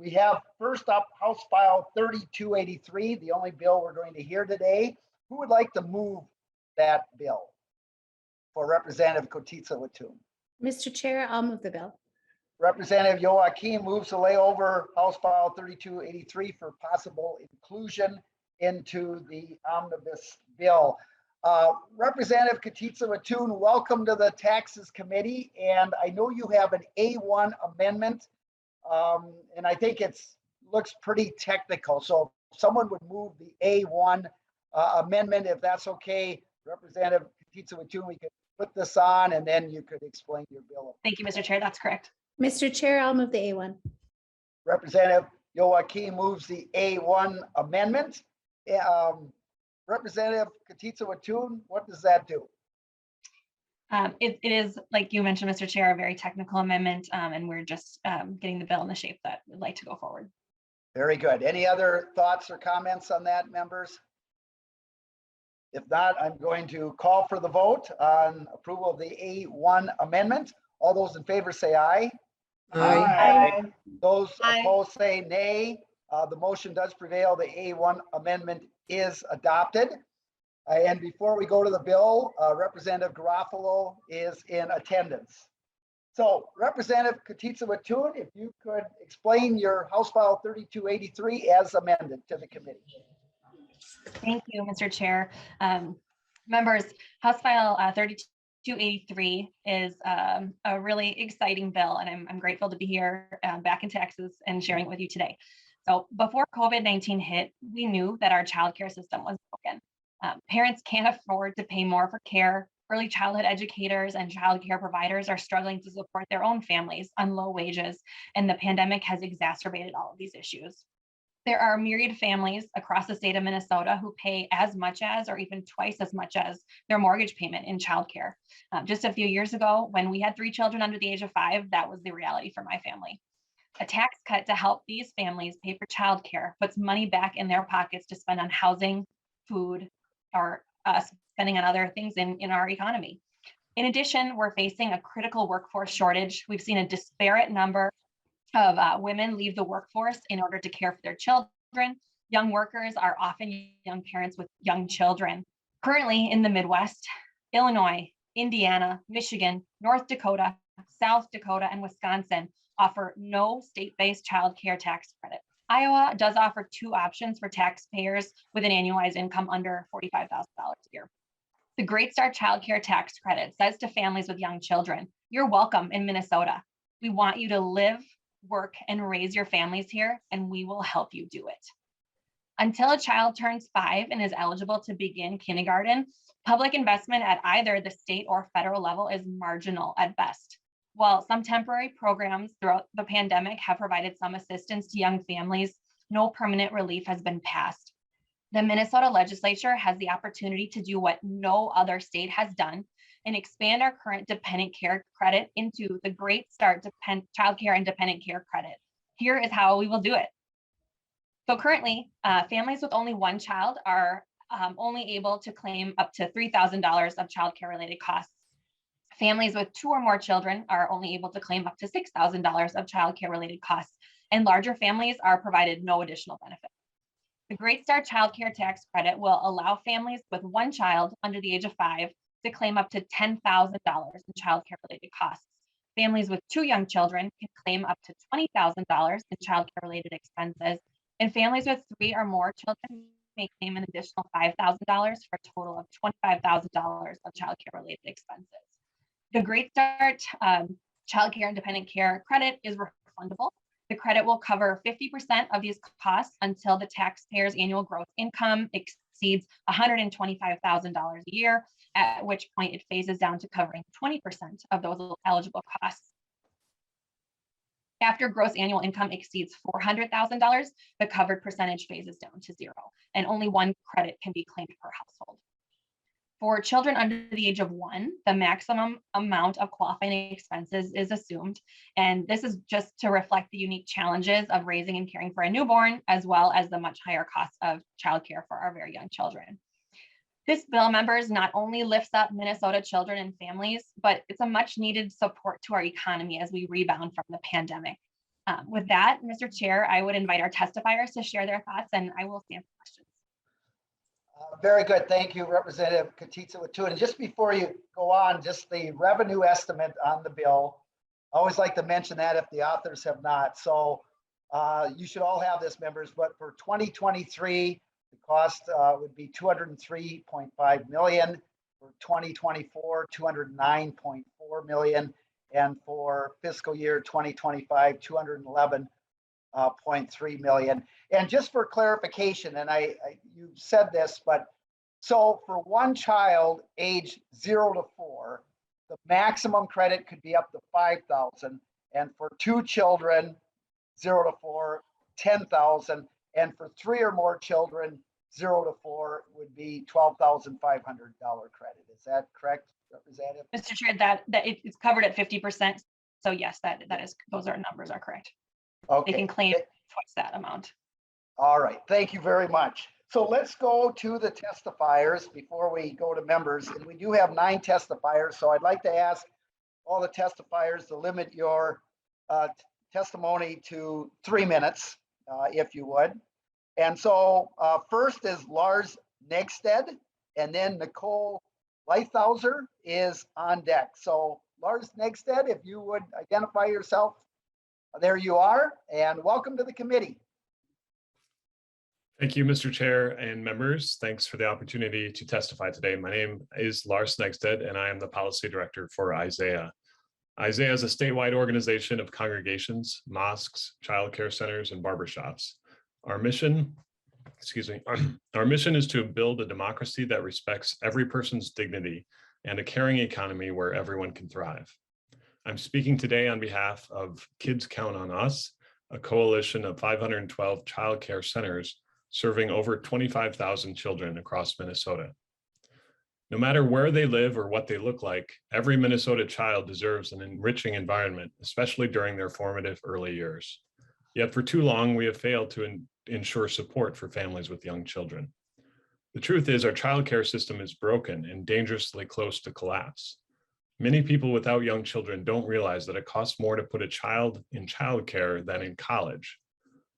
We have first up House File 3283, the only bill we're going to hear today. Who would like to move that bill for Representative Kotitsa Watun? Mr. Chair, I'll move the bill. Representative Joachim moves to lay over House File 3283 for possible inclusion into the omnibus bill. Representative Kotitsa Watun, welcome to the Taxes Committee. And I know you have an A1 amendment, and I think looks pretty technical. So if someone would move the A1 amendment, if that's okay, Representative Kotitsa Watun, we could put this on and then you could explain your bill. Thank you, Mr. Chair. That's correct. Mr. Chair, I'll move the A1. Representative Joachim moves the A1 amendment. Representative Kotitsa Watun, what does that do? It is, like you mentioned, Mr. Chair, a very technical amendment, and we're just getting the bill in the shape that we'd like to go forward. Very good. Any other thoughts or comments on that, members? If not, I'm going to call for the vote on approval of the A1 amendment. All those in favor say aye. Aye. Those opposed say nay. The motion does prevail. The A1 amendment is adopted. And before we go to the bill, Representative Garofalo is in attendance. So Representative Kotitsa Watun, if you could explain your House File 3283 as amended to the committee. Thank you, Mr. Chair. Members, House File 3283 is a really exciting bill, and I'm grateful to be here back in Texas and sharing it with you today. So before COVID-19 hit, we knew that our childcare system was broken. Parents can't afford to pay more for care. Early childhood educators and childcare providers are struggling to support their own families on low wages, and the pandemic has exacerbated all of these issues. There are myriad families across the state of Minnesota who pay as much as or even twice as much as their mortgage payment in childcare. Just a few years ago, when we had 3 children under the age of 5, that was the reality for my family. A tax cut to help these families pay for childcare puts money back in their pockets to spend on housing, food, or spending on other things in our economy. In addition, we're facing a critical workforce shortage. We've seen a disparate number of women leave the workforce in order to care for their children. Young workers are often young parents with young children. Currently in the Midwest, Illinois, Indiana, Michigan, North Dakota, South Dakota, and Wisconsin offer no state-based child care tax credit. Iowa does offer 2 options for taxpayers with an annualized income under $45,000 a year. The Great Start Child Care Tax Credit says to families with young children, you're welcome in Minnesota. We want you to live, work, and raise your families here, and we will help you do it. Until a child turns 5 and is eligible to begin kindergarten, public investment at either the state or federal level is marginal at best. While some temporary programs throughout the pandemic have provided some assistance to young families, no permanent relief has been passed. The Minnesota legislature has the opportunity to do what no other state has done and expand our current dependent care credit into the Great Start Child Care and Dependent Care Credit. Here is how we will do it. So currently, families with only 1 child are only able to claim up to $3,000 of child care related costs. Families with 2 or more children are only able to claim up to $6,000 of child care related costs, and larger families are provided no additional benefit. The Great Start Child Care Tax Credit will allow families with 1 child under the age of 5 to claim up to $10,000 in child care related costs. Families with 2 young children can claim up to $20,000 in child care related expenses, and families with 3 or more children may claim an additional $5,000 for a total of $25,000 of child care related expenses. The Great Start Child Care and Dependent Care Credit is refundable. The credit will cover 50% of these costs until the taxpayer's annual gross income exceeds $125,000 a year, at which point it phases down to covering 20% of those eligible costs. After gross annual income exceeds $400,000, the covered percentage phases down to 0, and only 1 credit can be claimed per household. For children under the age of 1, the maximum amount of qualifying expenses is assumed, and this is just to reflect the unique challenges of raising and caring for a newborn, as well as the much higher cost of childcare for our very young children. This bill, members, not only lifts up Minnesota children and families, but it's a much needed support to our economy as we rebound from the pandemic. With that, Mr. Chair, I would invite our testifiers to share their thoughts, and I will stand for questions. Very good. Thank you, Representative Katitza-Watun. And just before you go on, just the revenue estimate on the bill. I always like to mention that if the authors have not. So you should all have this, members, but for 2023, the cost would be 203.5 million. For 2024, 209.4 million. And for fiscal year 2025, 211.3 million. And just for clarification, and you said this, but so for one child age 0 to 4, the maximum credit could be up to 5,000, and for 2 children 0 to 4, 10,000, and for 3 or more children 0 to 4 would be $12,500 credit. Is that correct, Representative? Mr. Chair, that it's covered at 50%. So yes, that is, those numbers are correct. Okay. They can claim twice that amount. All right, thank you very much. So let's go to the testifiers before we go to members. And we do have 9 testifiers. So I'd like to ask all the testifiers to limit your testimony to 3 minutes, if you would. And so first is Lars Negsted, and then Nicole Leithauser is on deck. So Lars Negsted, if you would identify yourself. There you are, and welcome to the committee. Thank you, Mr. Chair and members. Thanks for the opportunity to testify today. My name is Lars Negsted, and I am the Policy Director for Isaiah. Isaiah is a statewide organization of congregations, mosques, childcare centers, and barbershops. Our mission is to build a democracy that respects every person's dignity and a caring economy where everyone can thrive. I'm speaking today on behalf of Kids Count on Us, a coalition of 512 childcare centers serving over 25,000 children across Minnesota. No matter where they live or what they look like, every Minnesota child deserves an enriching environment, especially during their formative early years. Yet for too long, we have failed to ensure support for families with young children. The truth is our childcare system is broken and dangerously close to collapse. Many people without young children don't realize that it costs more to put a child in childcare than in college.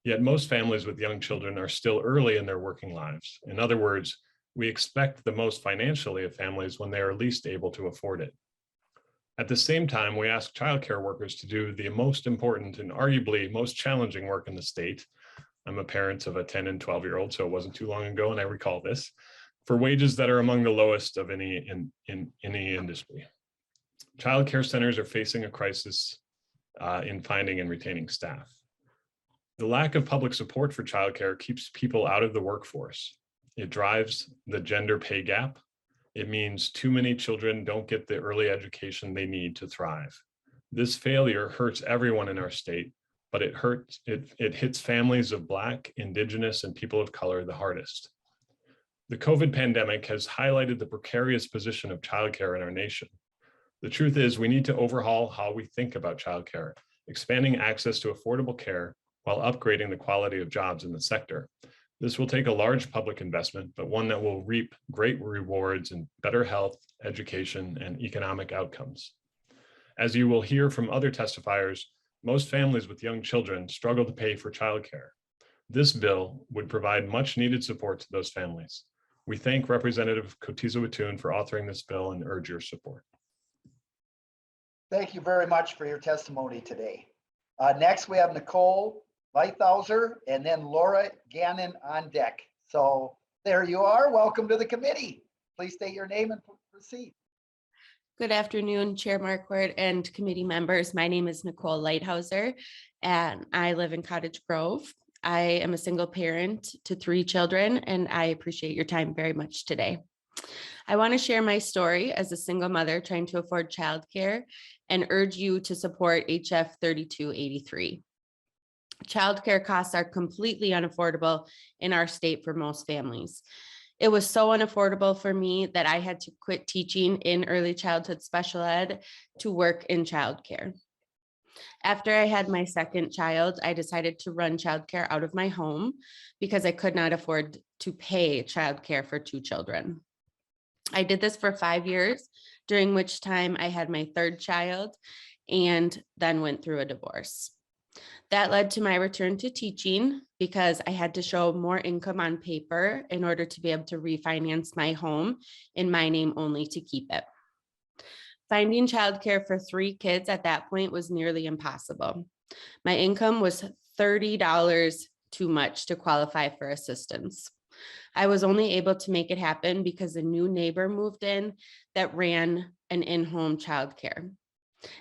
Yet most families with young children are still early in their working lives. In other words, we expect the most financially of families when they are least able to afford it. At the same time, we ask childcare workers to do the most important and arguably most challenging work in the state. I'm a parent of a 10 and 12-year-old, so it wasn't too long ago, and I recall this, for wages that are among the lowest of any industry. Childcare centers are facing a crisis in finding and retaining staff. The lack of public support for childcare keeps people out of the workforce. It drives the gender pay gap. It means too many children don't get the early education they need to thrive. This failure hurts everyone in our state, but it hits families of Black, Indigenous, and people of color the hardest. The COVID pandemic has highlighted the precarious position of childcare in our nation. The truth is we need to overhaul how we think about childcare, expanding access to affordable care while upgrading the quality of jobs in the sector. This will take a large public investment, but one that will reap great rewards in better health, education, and economic outcomes. As you will hear from other testifiers, most families with young children struggle to pay for childcare. This bill would provide much needed support to those families. We thank Representative Katitza-Watun for authoring this bill and urge your support. Thank you very much for your testimony today. Next, we have Nicole Leithauser and then Laura Gannon on deck. So there you are. Welcome to the committee. Please state your name and proceed. Good afternoon, Chair Marquardt and committee members. My name is Nicole Leithauser, and I live in Cottage Grove. I am a single parent to 3 children, and I appreciate your time very much today. I want to share my story as a single mother trying to afford childcare and urge you to support HF 3283. Childcare costs are completely unaffordable in our state for most families. It was so unaffordable for me that I had to quit teaching in early childhood special ed to work in childcare. After I had my second child, I decided to run childcare out of my home because I could not afford to pay childcare for 2 children. I did this for 5 years, during which time I had my 3rd child and then went through a divorce. That led to my return to teaching because I had to show more income on paper in order to be able to refinance my home in my name only to keep it. Finding childcare for 3 kids at that point was nearly impossible. My income was $30 too much to qualify for assistance. I was only able to make it happen because a new neighbor moved in that ran an in-home childcare,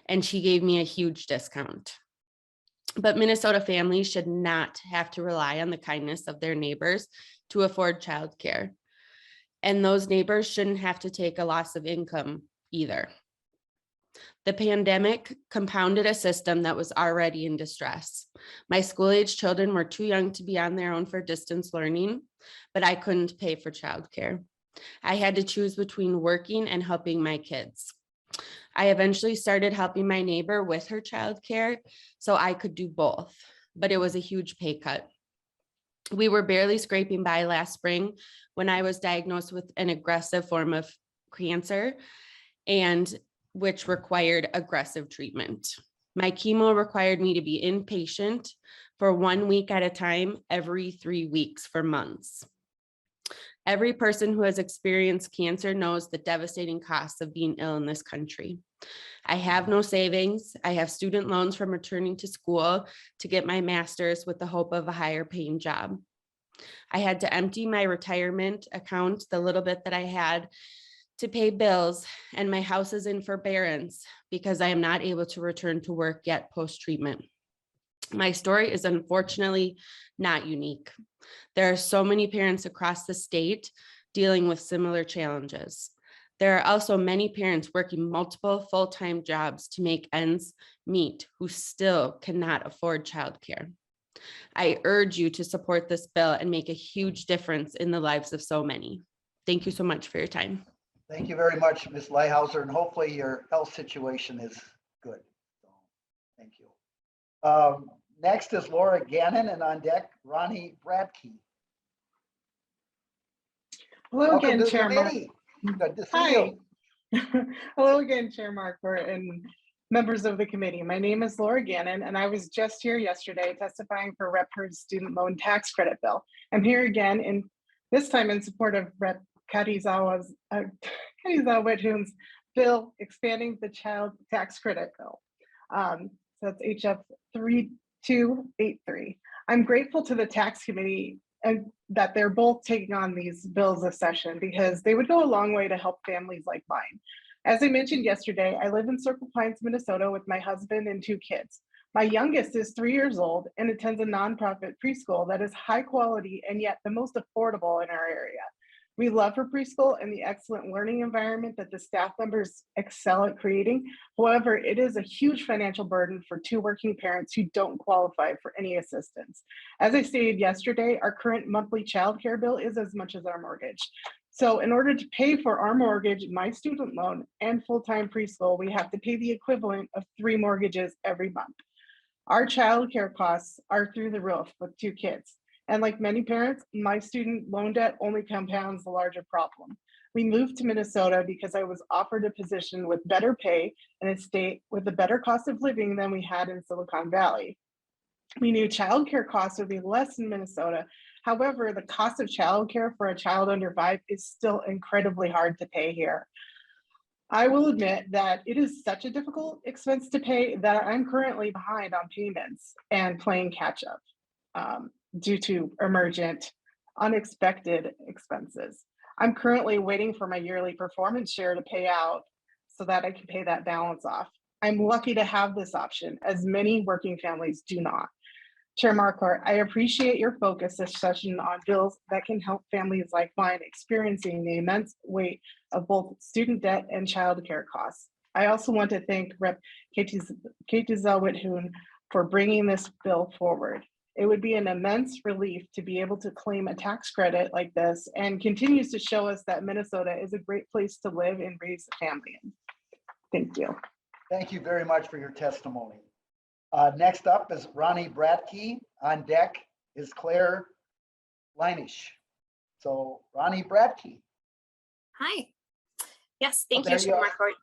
and she gave me a huge discount. But Minnesota families should not have to rely on the kindness of their neighbors to afford childcare. And those neighbors shouldn't have to take a loss of income either. The pandemic compounded a system that was already in distress. My school-age children were too young to be on their own for distance learning, but I couldn't pay for childcare. I had to choose between working and helping my kids. I eventually started helping my neighbor with her childcare so I could do both, but it was a huge pay cut. We were barely scraping by last spring when I was diagnosed with an aggressive form of cancer, and which required aggressive treatment. My chemo required me to be inpatient for 1 week at a time every 3 weeks for months. Every person who has experienced cancer knows the devastating costs of being ill in this country. I have no savings. I have student loans from returning to school to get my master's with the hope of a higher paying job. I had to empty my retirement account, the little bit that I had, to pay bills, and my house is in forbearance because I am not able to return to work yet post-treatment. My story is unfortunately not unique. There are so many parents across the state dealing with similar challenges. There are also many parents working multiple full-time jobs to make ends meet who still cannot afford childcare. I urge you to support this bill and make a huge difference in the lives of so many. Thank you so much for your time. Thank you very much, Ms. Leihauser, and hopefully your health situation is good. So, thank you. Next is Laura Gannon, and on deck, Ronnie Bradkey. Hello Welcome again, to the Chair Mark. committee. Good to see Hi. you. Hello again, Chair Markwart and members of the committee. My name is Laura Gannon, and I was just here yesterday testifying for Rep. Hurd's student loan tax credit bill. I'm here again, this time in support of Rep. Kadizawa Withoon's bill expanding the child tax credit bill. So that's HF 3283. I'm grateful to the tax committee and that they're both taking on these bills this session because they would go a long way to help families like mine. As I mentioned yesterday, I live in Circle Pines, Minnesota with my husband and 2 kids. My youngest is 3 years old and attends a nonprofit preschool that is high quality and yet the most affordable in our area. We love her preschool and the excellent learning environment that the staff members excel at creating. However, it is a huge financial burden for 2 working parents who don't qualify for any assistance. As I stated yesterday, our current monthly childcare bill is as much as our mortgage. So in order to pay for our mortgage, my student loan, and full-time preschool, we have to pay the equivalent of 3 mortgages every month. Our childcare costs are through the roof with 2 kids. And like many parents, my student loan debt only compounds the larger problem. We moved to Minnesota because I was offered a position with better pay in a state with a better cost of living than we had in Silicon Valley. We knew childcare costs would be less in Minnesota. However, the cost of childcare for a child under 5 is still incredibly hard to pay here. I will admit that it is such a difficult expense to pay that I'm currently behind on payments and playing catch up. Due to emergent, unexpected expenses. I'm currently waiting for my yearly performance share to pay out so that I can pay that balance off. I'm lucky to have this option, as many working families do not. Chair Marquardt, I appreciate your focus this session on bills that can help families like mine experiencing the immense weight of both student debt and childcare costs. I also want to thank Rep. Katie Zellwit-Hoon for bringing this bill forward. It would be an immense relief to be able to claim a tax credit like this and continues to show us that Minnesota is a great place to live and raise a family in. Thank you. Thank you very much for your testimony. Next up is Ronnie Bradkey. On deck is Claire Leinish. So Ronnie Bradkey. Hi. Yes, thank There you, you Chair are. Marquardt.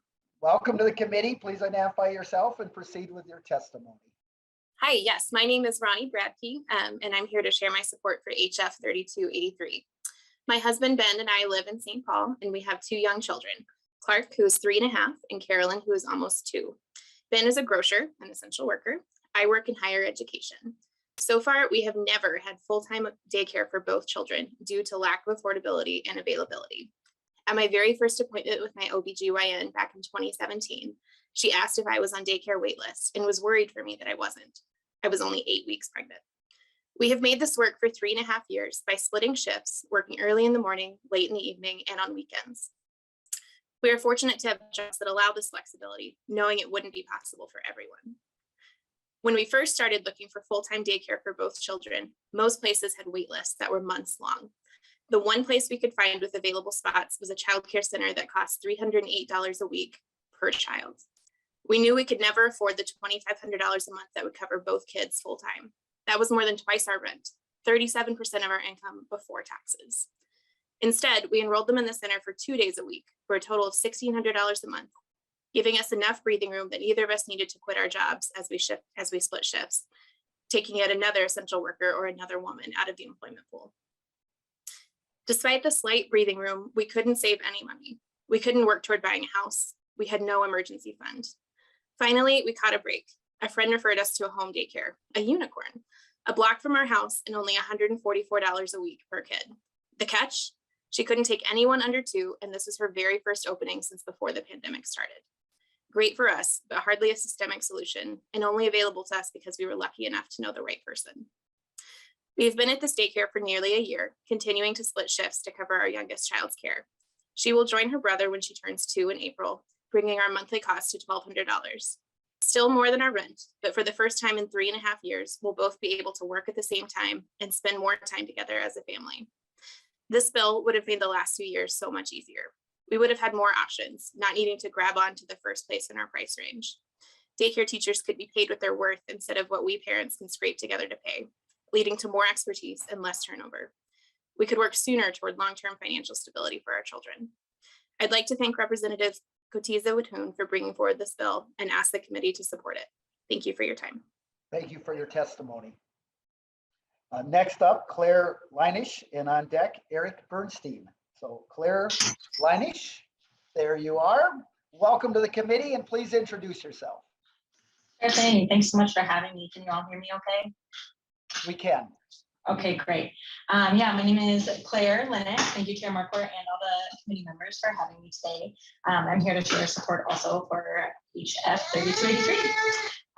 Welcome to the committee. Please identify yourself and proceed with your testimony. Hi, yes, my name is Ronnie Bradkey, and I'm here to share my support for HF 3283. My husband Ben and I live in St. Paul, and we have 2 young children, Clark, who is 3.5, and Carolyn, who is almost 2. Ben is a grocer, an essential worker. I work in higher education. So far, we have never had full-time daycare for both children due to lack of affordability and availability. At my very first appointment with my OBGYN back in 2017, she asked if I was on daycare waitlist and was worried for me that I wasn't. I was only 8 weeks pregnant. We have made this work for 3.5 years by splitting shifts, working early in the morning, late in the evening, and on weekends. We are fortunate to have jobs that allow this flexibility, knowing it wouldn't be possible for everyone. When we first started looking for full-time daycare for both children, most places had wait lists that were months long. The one place we could find with available spots was a childcare center that cost $308 a week per child. We knew we could never afford the $2,500 a month that would cover both kids full-time. That was more than twice our rent, 37% of our income before taxes. Instead, we enrolled them in the center for 2 days a week for a total of $1,600 a month, giving us enough breathing room that neither of us needed to quit our jobs as we split shifts, taking yet another essential worker or another woman out of the employment pool. Despite the slight breathing room, we couldn't save any money. We couldn't work toward buying a house. We had no emergency fund. Finally, we caught a break. A friend referred us to a home daycare, a unicorn, a block from our house and only $144 a week per kid. The catch? She couldn't take anyone under 2, and this was her very first opening since before the pandemic started. Great for us, but hardly a systemic solution, and only available to us because we were lucky enough to know the right person. We've been at this daycare for nearly a year, continuing to split shifts to cover our youngest child's care. She will join her brother when she turns 2 in April, bringing our monthly cost to $1,200. Still more than our rent, but for the first time in 3.5 years, we'll both be able to work at the same time and spend more time together as a family. This bill would have made the last 2 years so much easier. We would have had more options, not needing to grab on to the first place in our price range. Daycare teachers could be paid with their worth instead of what we parents can scrape together to pay, leading to more expertise and less turnover. We could work sooner toward long-term financial stability for our children. I'd like to thank Representative Cotiza Withoon for bringing forward this bill and ask the committee to support it. Thank you for your time. Thank you for your testimony. Next up, Claire Leinish, and on deck, Eric Bernstein. So Claire Leinish, there you are. Welcome to the committee, and please introduce yourself. Sure thing. Thanks so much for having me. Can you all hear me okay? We can. Okay, great. Yeah, my name is Claire Leinish. Thank you, Chair Marquardt, and all the committee members for having me today. I'm here to share support also for HF 3283.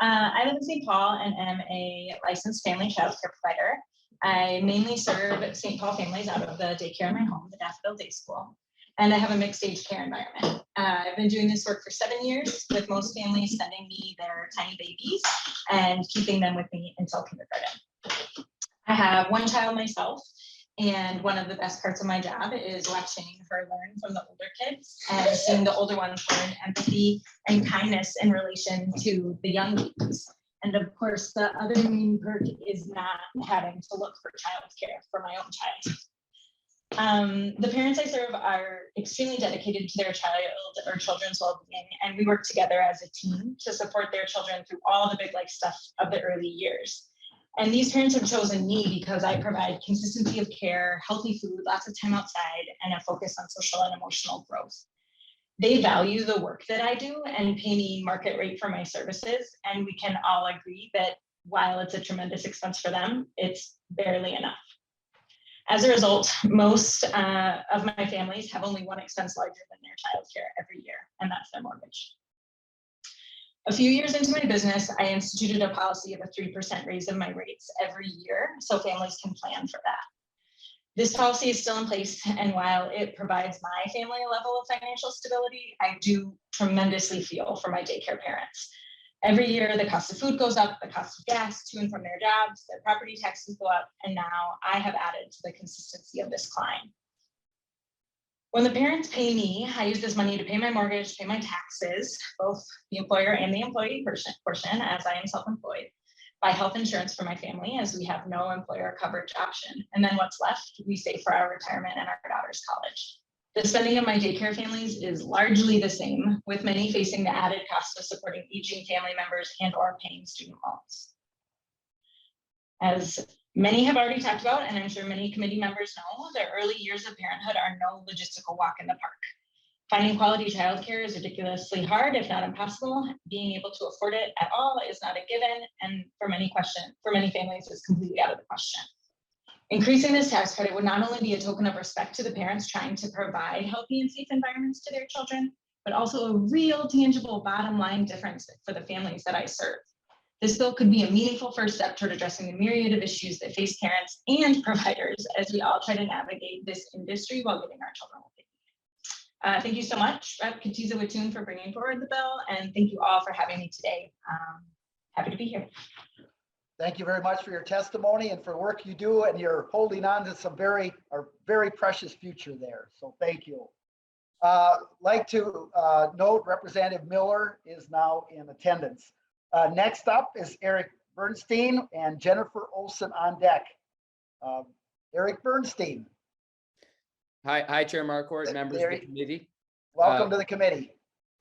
I live in St. Paul and am a licensed family child care provider. I mainly serve St. Paul families out of the daycare in my home, the Daffodil Day School, and I have a mixed age care environment. I've been doing this work for 7 years, with most families sending me their tiny babies and keeping them with me until kindergarten. I have one child myself, and one of the best parts of my job is watching her learn from the older kids and seeing the older ones learn empathy and kindness in relation to the young babies. And of course, the other main perk is not having to look for childcare for my own child. The parents I serve are extremely dedicated to their child or children's well-being, and we work together as a team to support their children through all the big life stuff of the early years. And these parents have chosen me because I provide consistency of care, healthy food, lots of time outside, and a focus on social and emotional growth. They value the work that I do and pay me market rate for my services. And we can all agree that while it's a tremendous expense for them, it's barely enough. As a result, most of my families have only one expense larger than their childcare every year, and that's their mortgage. A few years into my business, I instituted a policy of a 3% raise of my rates every year so families can plan for that. This policy is still in place, and while it provides my family a level of financial stability, I do tremendously feel for my daycare parents. Every year, the cost of food goes up, the cost of gas to and from their jobs, their property taxes go up, and now I have added to the consistency of this climb. When the parents pay me, I use this money to pay my mortgage, pay my taxes, both the employer and the employee portion, as I am self-employed, buy health insurance for my family as we have no employer coverage option. And then what's left, we save for our retirement and our daughter's college. The spending of my daycare families is largely the same, with many facing the added cost of supporting aging family members and or paying student loans. As many have already talked about, and I'm sure many committee members know, the early years of parenthood are no logistical walk in the park. Finding quality childcare is ridiculously hard, if not impossible. Being able to afford it at all is not a given, and for many families, is completely out of the question. Increasing this tax credit would not only be a token of respect to the parents trying to provide healthy and safe environments to their children, but also a real tangible bottom line difference for the families that I serve. This bill could be a meaningful first step toward addressing the myriad of issues that face parents and providers as we all try to navigate this industry while getting our children what they need. Thank you so much, Rep. Katiza-Wattoon, for bringing forward the bill, and thank you all for having me today. Happy to be here. Thank you very much for your testimony and for work you do, and you're holding on to some very precious future there. So thank you. Like to note Representative Miller is now in attendance. Next up is Eric Bernstein and Jennifer Olson on deck. Eric Bernstein. Hi, Chair Marquardt, members of the committee. Welcome to the committee.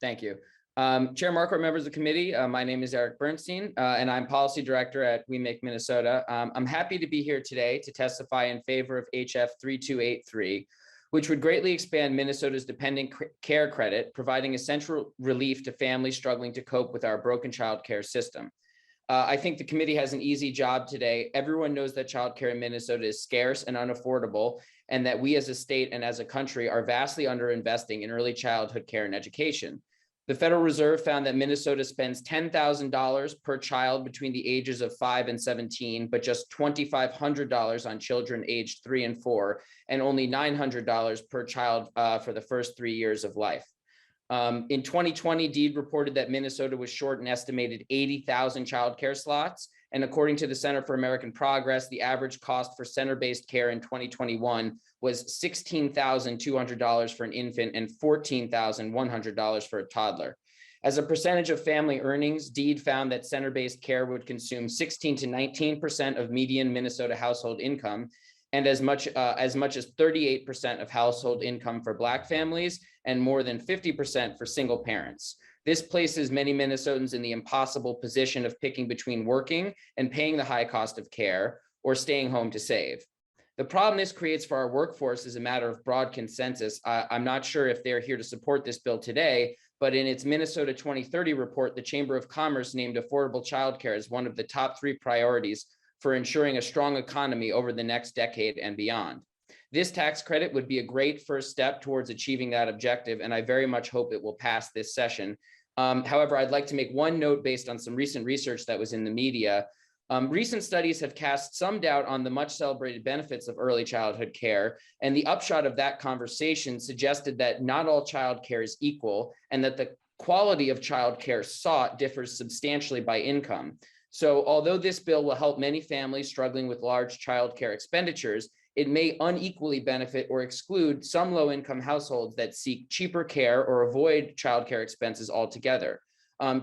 Thank you. Chair Marquardt, members of the committee, my name is Eric Bernstein, and I'm Policy Director at We Make Minnesota. I'm happy to be here today to testify in favor of HF 3283, which would greatly expand Minnesota's dependent care credit, providing essential relief to families struggling to cope with our broken child care system. I think the committee has an easy job today. Everyone knows that childcare in Minnesota is scarce and unaffordable, and that we as a state and as a country are vastly underinvesting in early childhood care and education. The Federal Reserve found that Minnesota spends $10,000 per child between the ages of 5 and 17, but just $2,500 on children aged 3 and 4, and only $900 per child for the first 3 years of life. In 2020, DEED reported that Minnesota was short an estimated 80,000 childcare slots. And according to the Center for American Progress, the average cost for center-based care in 2021 was $16,200 for an infant and $14,100 for a toddler. As a percentage of family earnings, DEED found that center-based care would consume 16 to 19% of median Minnesota household income, and as much as 38% of household income for Black families, and more than 50% for single parents. This places many Minnesotans in the impossible position of picking between working and paying the high cost of care, or staying home to save. The problem this creates for our workforce is a matter of broad consensus. I'm not sure if they're here to support this bill today, but in its Minnesota 2030 report, the Chamber of Commerce named affordable childcare as one of the top 3 priorities for ensuring a strong economy over the next decade and beyond. This tax credit would be a great first step towards achieving that objective, and I very much hope it will pass this session. However, I'd like to make one note based on some recent research that was in the media. Recent studies have cast some doubt on the much celebrated benefits of early childhood care, and the upshot of that conversation suggested that not all child care is equal, and that the quality of child care sought differs substantially by income. So although this bill will help many families struggling with large child care expenditures, it may unequally benefit or exclude some low-income households that seek cheaper care or avoid childcare expenses altogether.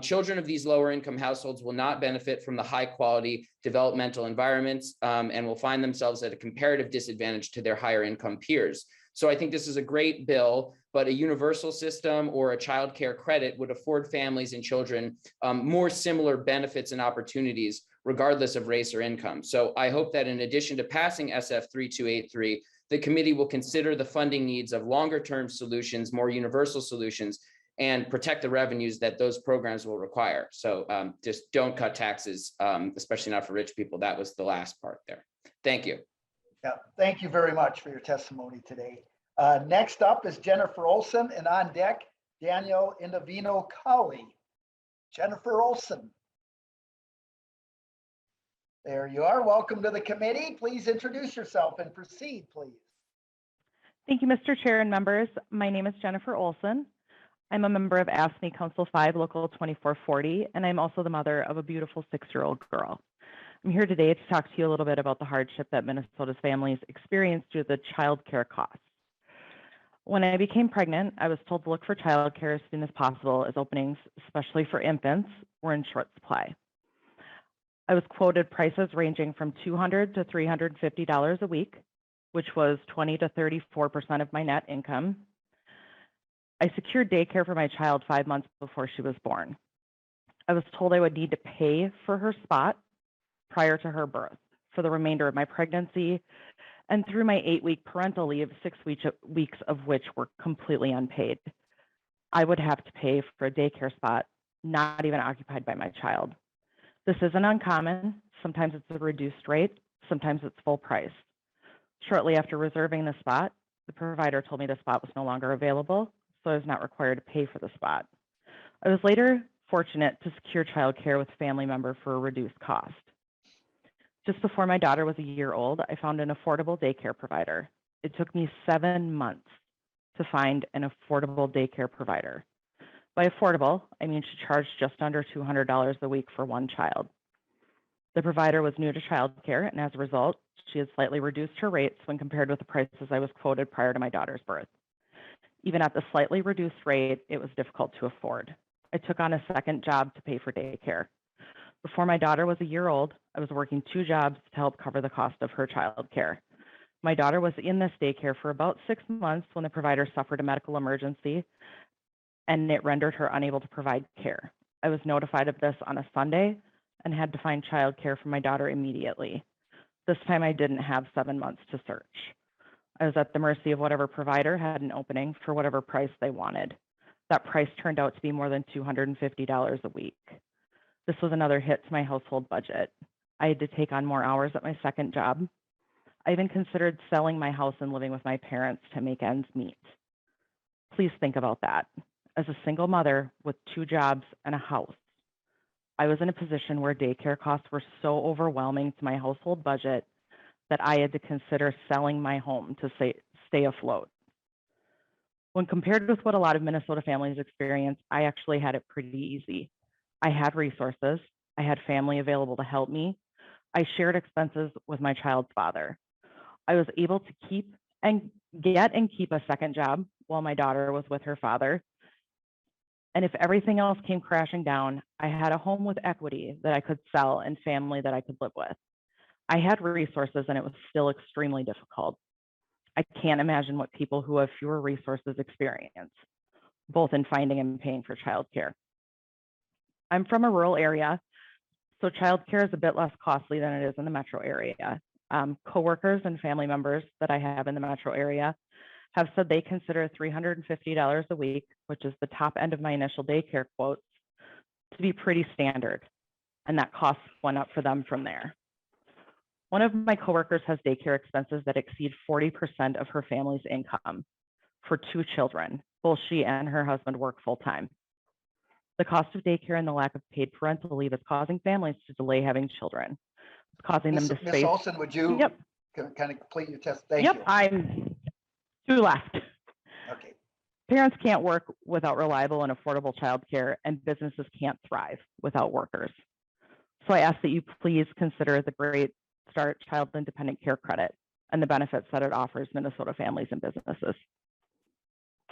Children of these lower income households will not benefit from the high quality developmental environments and will find themselves at a comparative disadvantage to their higher income peers. So I think this is a great bill, but a universal system or a child care credit would afford families and children more similar benefits and opportunities regardless of race or income. So I hope that in addition to passing SF 3283, the committee will consider the funding needs of longer term solutions, more universal solutions, and protect the revenues that those programs will require. So just don't cut taxes, especially not for rich people. That was the last part there. Thank you. Yeah, thank you very much for your testimony today. Next up is Jennifer Olson, and on deck, Daniel Indovino-Cowley. Jennifer Olson. There you are. Welcome to the committee. Please introduce yourself and proceed, please. Thank you, Mr. Chair and members. My name is Jennifer Olson. I'm a member of AFSCME Council 5, Local 2440, and I'm also the mother of a beautiful 6-year-old girl. I'm here today to talk to you a little bit about the hardship that Minnesota's families experience due to the child care costs. When I became pregnant, I was told to look for childcare as soon as possible, as openings, especially for infants, were in short supply. I was quoted prices ranging from $200 to $350 a week, which was 20 to 34% of my net income. I secured daycare for my child 5 months before she was born. I was told I would need to pay for her spot prior to her birth. for the remainder of my pregnancy and through my 8-week parental leave, 6 weeks of which were completely unpaid. I would have to pay for a daycare spot not even occupied by my child. This isn't uncommon. Sometimes it's a reduced rate, sometimes it's full price. Shortly after reserving the spot, the provider told me the spot was no longer available, so I was not required to pay for the spot. I was later fortunate to secure childcare with a family member for a reduced cost. Just before my daughter was a year old, I found an affordable daycare provider. It took me 7 months to find an affordable daycare provider. By affordable, I mean she charged just under $200 a week for one child. The provider was new to childcare, and as a result, she had slightly reduced her rates when compared with the prices I was quoted prior to my daughter's birth. Even at the slightly reduced rate, it was difficult to afford. I took on a second job to pay for daycare. Before my daughter was a year old, I was working 2 jobs to help cover the cost of her childcare. My daughter was in this daycare for about 6 months when the provider suffered a medical emergency, and it rendered her unable to provide care. I was notified of this on a Sunday and had to find childcare for my daughter immediately. This time I didn't have 7 months to search. I was at the mercy of whatever provider had an opening for whatever price they wanted. That price turned out to be more than $250 a week. This was another hit to my household budget. I had to take on more hours at my second job. I even considered selling my house and living with my parents to make ends meet. Please think about that. As a single mother with 2 jobs and a house, I was in a position where daycare costs were so overwhelming to my household budget that I had to consider selling my home to stay afloat. When compared with what a lot of Minnesota families experience, I actually had it pretty easy. I had resources. I had family available to help me. I shared expenses with my child's father. I was able to keep a second job while my daughter was with her father. And if everything else came crashing down, I had a home with equity that I could sell and family that I could live with. I had resources, and it was still extremely difficult. I can't imagine what people who have fewer resources experience, both in finding and paying for childcare. I'm from a rural area, so childcare is a bit less costly than it is in the metro area. Coworkers and family members that I have in the metro area have said they consider $350 a week, which is the top end of my initial daycare quotes, to be pretty standard, and that cost went up for them from there. One of my coworkers has daycare expenses that exceed 40% of her family's income for 2 children. Both she and her husband work full-time. The cost of daycare and the lack of paid parental leave is causing families to delay having children. It's causing them to Ms. space. Olson, would you Yep. kind of complete your test? Thank Yep, you. I'm 2 left. Okay. Parents can't work without reliable and affordable childcare, and businesses can't thrive without workers. So I ask that you please consider the Great Start Child Independent Care Credit and the benefits that it offers Minnesota families and businesses.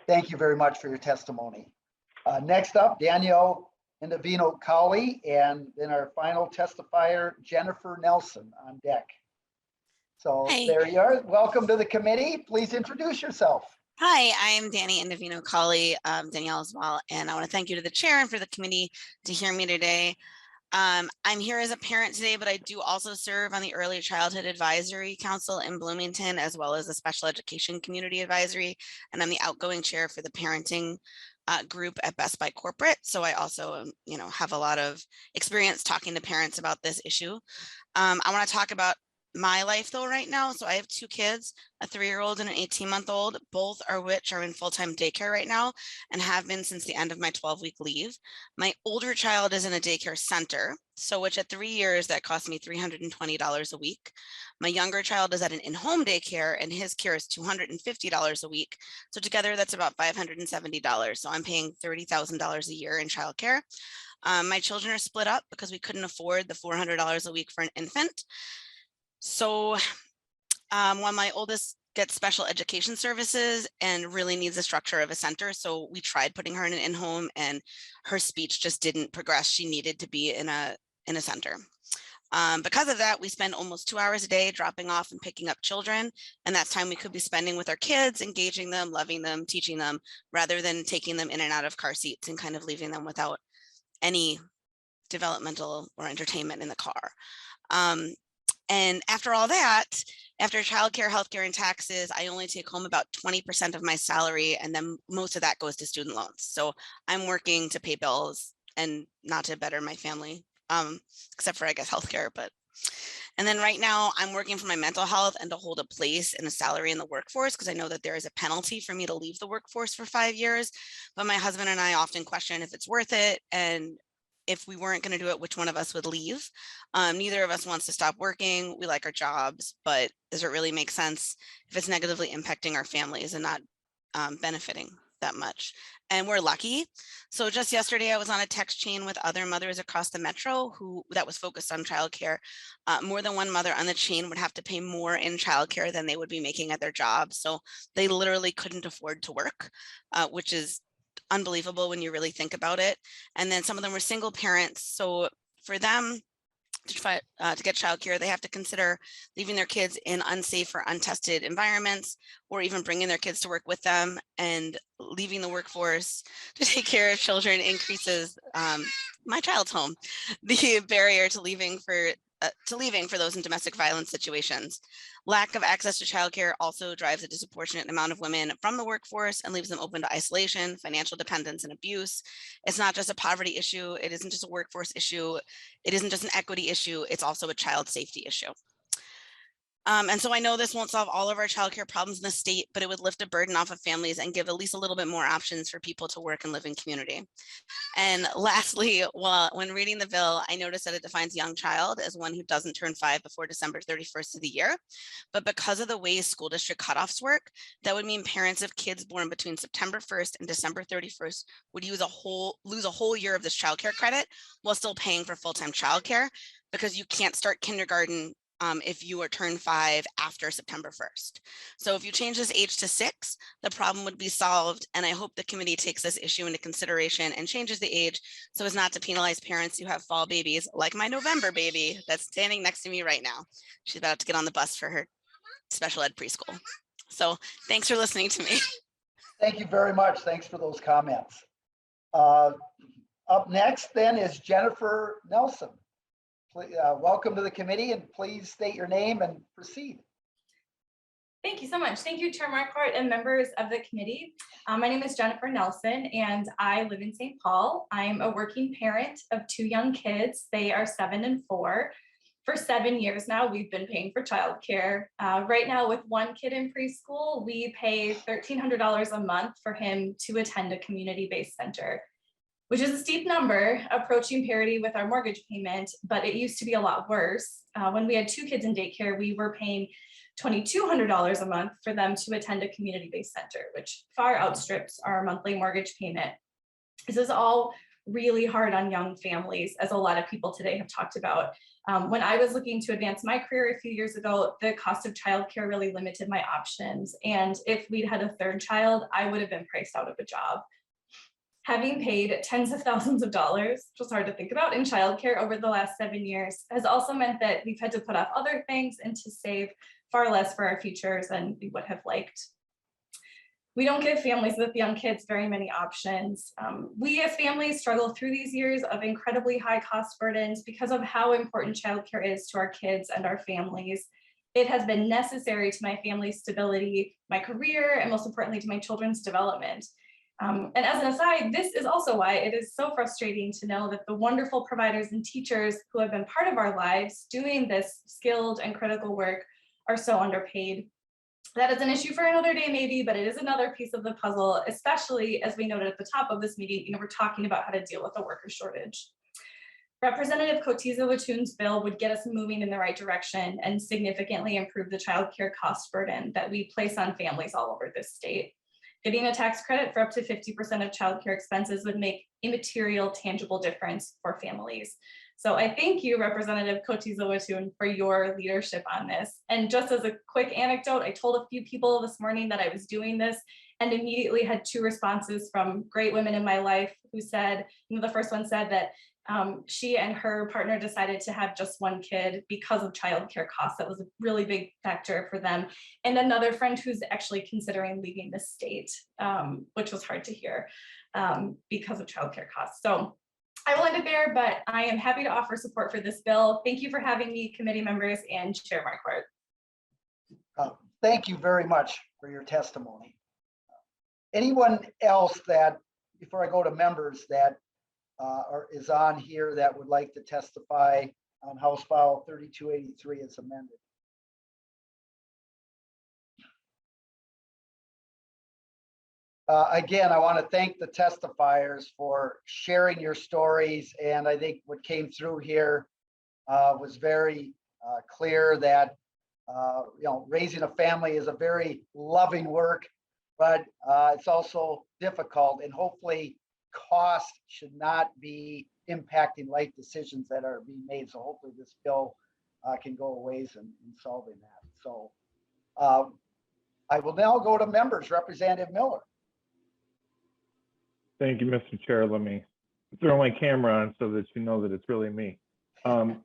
Thank you very much for your testimony. Next up, Danielle Indovino-Cowley, and then our final testifier, Jennifer Nelson, on deck. So Hi. There you are. Welcome to the committee. Please introduce yourself. Hi, I'm Danny Indovino-Cawley, Danielle as well, and I want to thank you to the chair and for the committee to hear me today. I'm here as a parent today, but I do also serve on the Early Childhood Advisory Council in Bloomington, as well as the Special Education Community Advisory, and I'm the outgoing chair for the parenting group at Best Buy Corporate. So I also, have a lot of experience talking to parents about this issue. I want to talk about my life though right now. So I have 2 kids, a 3-year-old and an 18-month-old, both are which are in full-time daycare right now and have been since the end of my 12-week leave. My older child is in a daycare center, so which at 3 years that cost me $320 a week. My younger child is at an in-home daycare and his care is $250 a week. So together that's about $570. So I'm paying $30,000 a year in childcare. My children are split up because we couldn't afford the $400 a week for an infant. So when my oldest gets special education services and really needs the structure of a center, so we tried putting her in an in-home and her speech just didn't progress. She needed to be in a center. Because of that, we spend almost 2 hours a day dropping off and picking up children, and that's time we could be spending with our kids, engaging them, loving them, teaching them, rather than taking them in and out of car seats and kind of leaving them without any developmental or entertainment in the car. And after all that, after childcare, healthcare, and taxes, I only take home about 20% of my salary, and then most of that goes to student loans. So I'm working to pay bills and not to better my family, except for, I guess, healthcare. And then right now I'm working for my mental health and to hold a place and a salary in the workforce, because I know that there is a penalty for me to leave the workforce for 5 years. But my husband and I often question if it's worth it, and if we weren't going to do it, which one of us would leave. Neither of us wants to stop working. We like our jobs, but does it really make sense if it's negatively impacting our families and not benefiting that much? And we're lucky. So just yesterday, I was on a text chain with other mothers across the metro that was focused on childcare. More than one mother on the chain would have to pay more in childcare than they would be making at their job. So they literally couldn't afford to work, which is unbelievable when you really think about it. And then some of them were single parents. So for them to get childcare, they have to consider leaving their kids in unsafe or untested environments, or even bringing their kids to work with them. And leaving the workforce to take care of children increases my child's home, the barrier to leaving for those in domestic violence situations. Lack of access to childcare also drives a disproportionate amount of women from the workforce and leaves them open to isolation, financial dependence, and abuse. It's not just a poverty issue. It isn't just a workforce issue. It isn't just an equity issue. It's also a child safety issue. And so I know this won't solve all of our childcare problems in the state, but it would lift a burden off of families and give at least a little bit more options for people to work and live in community. And lastly, when reading the bill, I noticed that it defines young child as one who doesn't turn 5 before December 31st of the year. But because of the way school district cutoffs work, that would mean parents of kids born between September 1st and December 31st would lose a whole year of this childcare credit while still paying for full-time childcare, because you can't start kindergarten if you are turned 5 after September 1st. So if you change this age to 6, the problem would be solved. And I hope the committee takes this issue into consideration and changes the age so as not to penalize parents who have fall babies, like my November baby that's standing next to me right now. She's about to get on the bus for her special ed preschool. So thanks for listening to me. Thank you very much. Thanks for those comments. Up next then is Jennifer Nelson. Welcome to the committee, and please state your name and proceed. Thank you so much. Thank you, Chair Marquardt and members of the committee. My name is Jennifer Nelson, and I live in St. Paul. I'm a working parent of 2 young kids. They are 7 and 4. For 7 years now, we've been paying for childcare. Right now, with 1 kid in preschool, we pay $1,300 a month for him to attend a community-based center, which is a steep number, approaching parity with our mortgage payment, but it used to be a lot worse. When we had 2 kids in daycare, we were paying $2,200 a month for them to attend a community-based center, which far outstrips our monthly mortgage payment. This is all really hard on young families, as a lot of people today have talked about. When I was looking to advance my career a few years ago, the cost of childcare really limited my options. And if we'd had a 3rd child, I would have been priced out of a job. Having paid tens of thousands of dollars, which was hard to think about, in childcare over the last 7 years, has also meant that we've had to put off other things and to save far less for our futures than we would have liked. We don't give families with young kids very many options. We as families struggle through these years of incredibly high cost burdens because of how important childcare is to our kids and our families. It has been necessary to my family's stability, my career, and most importantly to my children's development. And as an aside, this is also why it is so frustrating to know that the wonderful providers and teachers who have been part of our lives doing this skilled and critical work are so underpaid. That is an issue for another day maybe, but it is another piece of the puzzle, especially as we noted at the top of this meeting, we're talking about how to deal with a worker shortage. Representative Cotiza-Watoon's bill would get us moving in the right direction and significantly improve the child care cost burden that we place on families all over this state. Getting a tax credit for up to 50% of childcare expenses would make a material, tangible difference for families. So I thank you, Representative Cotiza-Watoon, for your leadership on this. And just as a quick anecdote, I told a few people this morning that I was doing this and immediately had 2 responses from great women in my life who said, the first one said that she and her partner decided to have just 1 kid because of childcare costs. That was a really big factor for them. And another friend who's actually considering leaving the state, which was hard to hear because of childcare costs. So I will end it there, but I am happy to offer support for this bill. Thank you for having me, committee members and Chair Marquardt. Thank you very much for your testimony. Anyone else that, before I go to members, that is on here that would like to testify on House File 3283 as amended? Again, I want to thank the testifiers for sharing your stories, and I think what came through here was very clear that raising a family is a very loving work, but it's also difficult, and hopefully cost should not be impacting life decisions that are being made. So hopefully this bill can go a ways in solving that. So I will now go to members. Representative Miller. Thank you, Mr. Chair. Let me throw my camera on so that you know that it's really me. Thank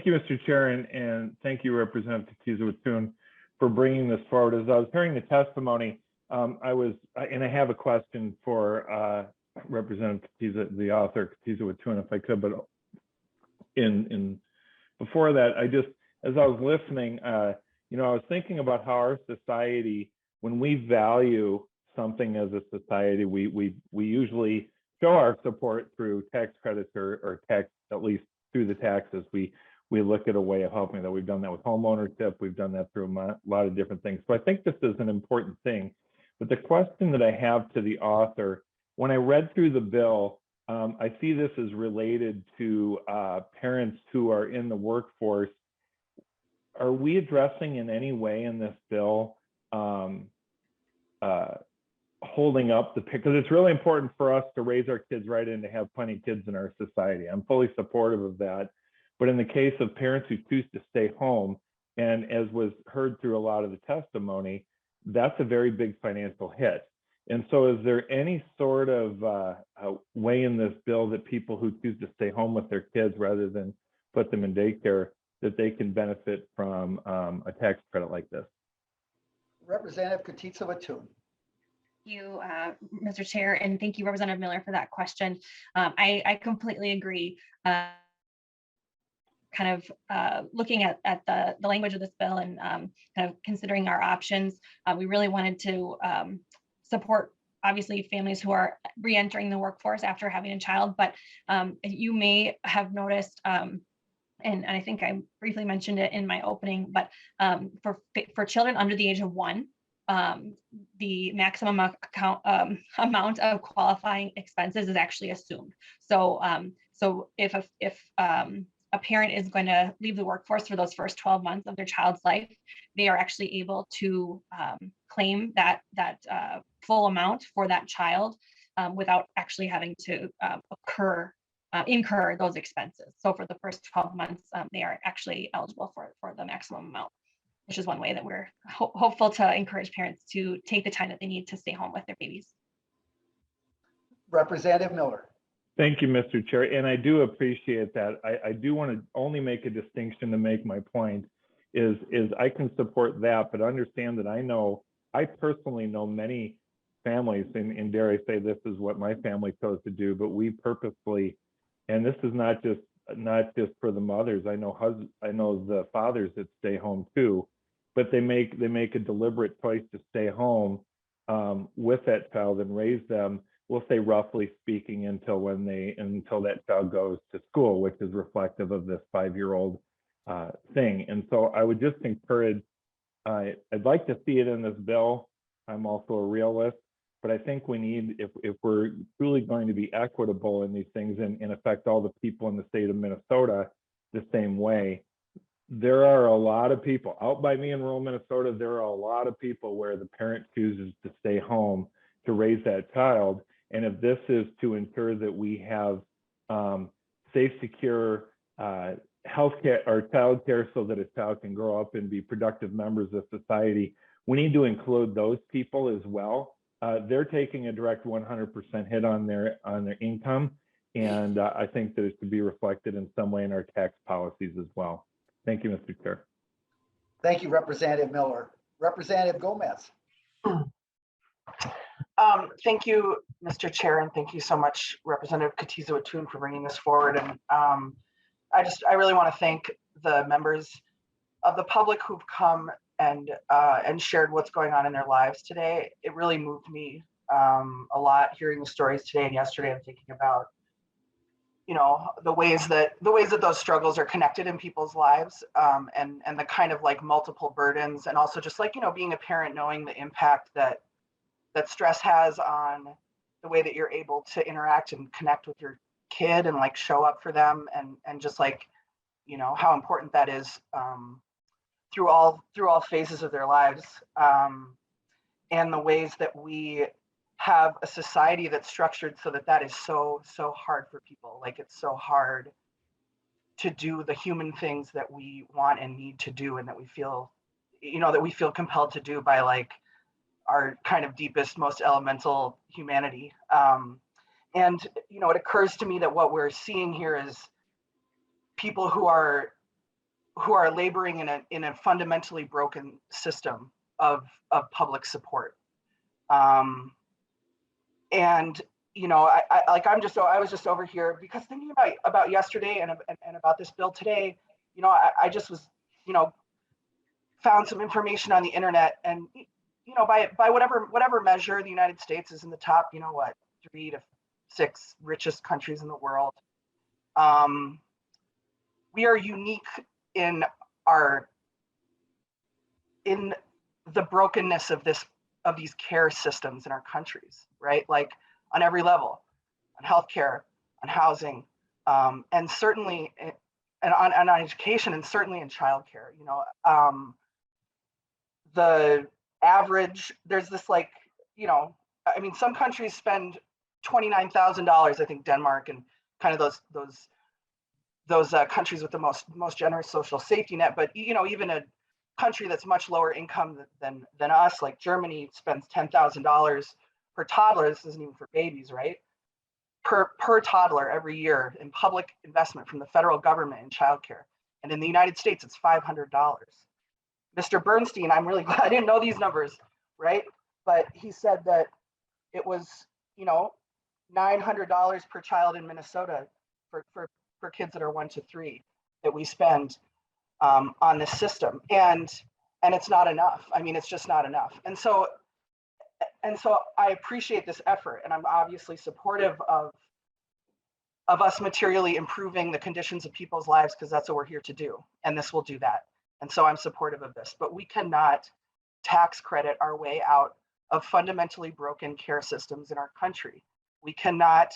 you, Mr. Chair, and thank you, Representative Katiza-Watun, for bringing this forward. As I was hearing the testimony, and I have a question for Representative Katiza, the author, Katiza-Watun, if I could, but before that, as I was listening, I was thinking about how our society, when we value something as a society, we usually show our support through tax credits or tax, at least through the taxes. We look at a way of helping that. We've done that with home ownership. We've done that through a lot of different things. So I think this is an important thing. But the question that I have to the author, when I read through the bill, I see this as related to parents who are in the workforce. Are we addressing in any way in this bill holding up because it's really important for us to raise our kids right and to have plenty of kids in our society. I'm fully supportive of that. But in the case of parents who choose to stay home, and as was heard through a lot of the testimony, that's a very big financial hit. And so is there any sort of way in this bill that people who choose to stay home with their kids rather than put them in daycare, that they can benefit from a tax credit like this? Representative Katiza-Watun. Thank you, Mr. Chair, and thank you, Representative Miller, for that question. I completely agree. Kind of looking at the language of this bill and kind of considering our options, we really wanted to support, obviously, families who are re-entering the workforce after having a child. But you may have noticed, and I think I briefly mentioned it in my opening, but for children under the age of 1, the maximum amount of qualifying expenses is actually assumed. So if a parent is going to leave the workforce for those first 12 months of their child's life, they are actually able to claim that full amount for that child without actually having to incur those expenses. So for the first 12 months, they are actually eligible for the maximum amount, which is one way that we're hopeful to encourage parents to take the time that they need to stay home with their babies. Representative Miller. Thank you, Mr. Chair, and I do appreciate that. I do want to only make a distinction to make my point is I can support that, but understand that I personally know many families, and dare I say this is what my family chose to do, but we purposely, and this is not just for the mothers. I know the fathers that stay home too, but they make a deliberate choice to stay home with that child and raise them. We'll say roughly speaking until that child goes to school, which is reflective of this 5-year-old thing. And so I would just encourage, I'd like to see it in this bill. I'm also a realist, but I think we need, if we're truly going to be equitable in these things and affect all the people in the state of Minnesota the same way, there are a lot of people out by me in rural Minnesota. There are a lot of people where the parent chooses to stay home to raise that child. And if this is to ensure that we have safe, secure healthcare or childcare so that a child can grow up and be productive members of society, we need to include those people as well. They're taking a direct 100% hit on their income. And I think that it should be reflected in some way in our tax policies as well. Thank you, Mr. Chair. Thank you, Representative Miller. Representative Gomez. Thank you, Mr. Chair, and thank you so much, Representative Katiza-Watun, for bringing this forward. And I really want to thank the members of the public who've come and shared what's going on in their lives today. It really moved me a lot hearing the stories today and yesterday, and thinking about, you know, the ways that those struggles are connected in people's lives, and the kind of like multiple burdens, and also just like, you know, being a parent, knowing the impact that stress has on the way that you're able to interact and connect with your kid and like show up for them, and just like, you know, how important that is through all phases of their lives, and the ways that we have a society that's structured so that is so hard for people. Like, it's so hard to do the human things that we want and need to do, and that we feel, you know, that we feel compelled to do by like our kind of deepest, most elemental humanity. And, you know, it occurs to me that what we're seeing here is people who are laboring in a fundamentally broken system of public support. And, you know, I was just over here because thinking about yesterday and about this bill today. You know, I just was, you know, found some information on the internet, and, you know, by whatever measure, the United States is in the top, you know, what, 3 to 6 richest countries in the world. We are unique in the brokenness of these care systems in our countries, right? Like, on every level, on healthcare, on housing, and certainly on education, and certainly in childcare. You know, the average, there's this, like, you know, I mean, some countries spend $29,000, I think Denmark and kind of those countries with the most generous social safety net. But, you know, even a country that's much lower income than us, like Germany, spends $10,000 per toddler. This isn't even for babies, right? Per toddler every year in public investment from the federal government in childcare. And in the United States, it's $500. Mr. Bernstein, I'm really glad, I didn't know these numbers, right? But he said that it was, you know, $900 per child in Minnesota for kids that are 1 to 3 that we spend on this system, and it's not enough. I mean, it's just not enough. And so I appreciate this effort, and I'm obviously supportive of us materially improving the conditions of people's lives, because that's what we're here to do, and this will do that. And so I'm supportive of this, but we cannot tax credit our way out of fundamentally broken care systems in our country. We cannot,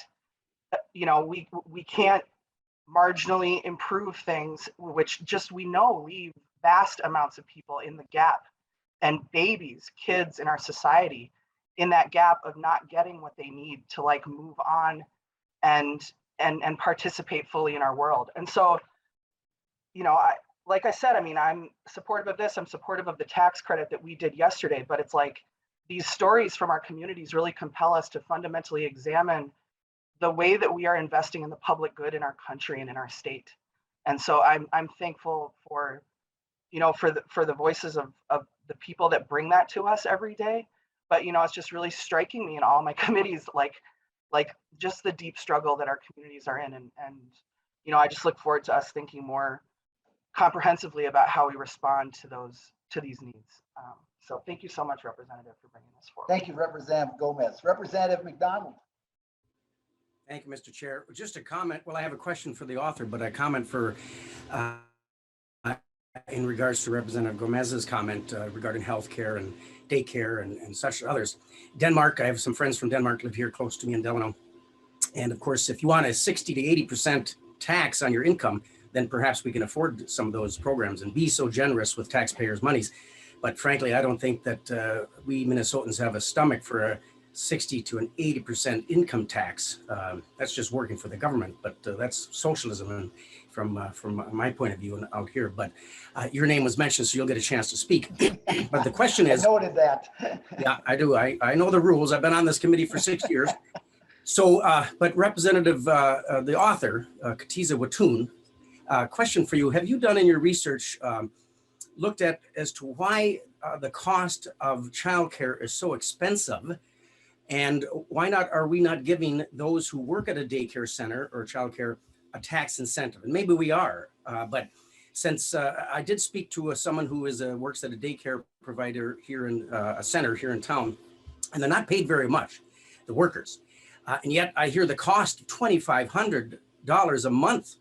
you know, we can't marginally improve things, which just, we know, leave vast amounts of people in the gap, and babies, kids in our society in that gap of not getting what they need to like move on and participate fully in our world. And so, you know, like I said, I mean, I'm supportive of this. I'm supportive of the tax credit that we did yesterday, but it's like these stories from our communities really compel us to fundamentally examine the way that we are investing in the public good in our country and in our state. And so I'm thankful for, you know, for the voices of the people that bring that to us every day. But, you know, it's just really striking me in all my committees, like just the deep struggle that our communities are in. And, you know, I just look forward to us thinking more comprehensively about how we respond to these needs. So thank you so much, Representative, for bringing this forward. Thank you, Representative Gomez. Representative McDonald. Thank you, Mr. Chair. Just a comment. Well, I have a question for the author, but a comment for in regards to Representative Gomez's comment regarding healthcare and daycare and such others. Denmark, I have some friends from Denmark live here close to me in Delano. And of course, if you want a 60 to 80% tax on your income, then perhaps we can afford some of those programs and be so generous with taxpayers' monies. But frankly, I don't think that we Minnesotans have a stomach for a 60 to an 80% income tax. That's just working for the government, but that's socialism, and from my point of view and out here. But your name was mentioned, so you'll get a chance to speak. But the question is, I noted that. Yeah, I do. I know the rules. I've been on this committee for 6 years. So, but Representative, the author, Katiza-Watun, question for you: have you done in your research looked at as to why the cost of childcare is so expensive? And why not, are we not giving those who work at a daycare center or childcare a tax incentive? And maybe we are, but since I did speak to someone who is works at a daycare provider here in a center here in town, and they're not paid very much, the workers. And yet I hear the cost of $2,500 a month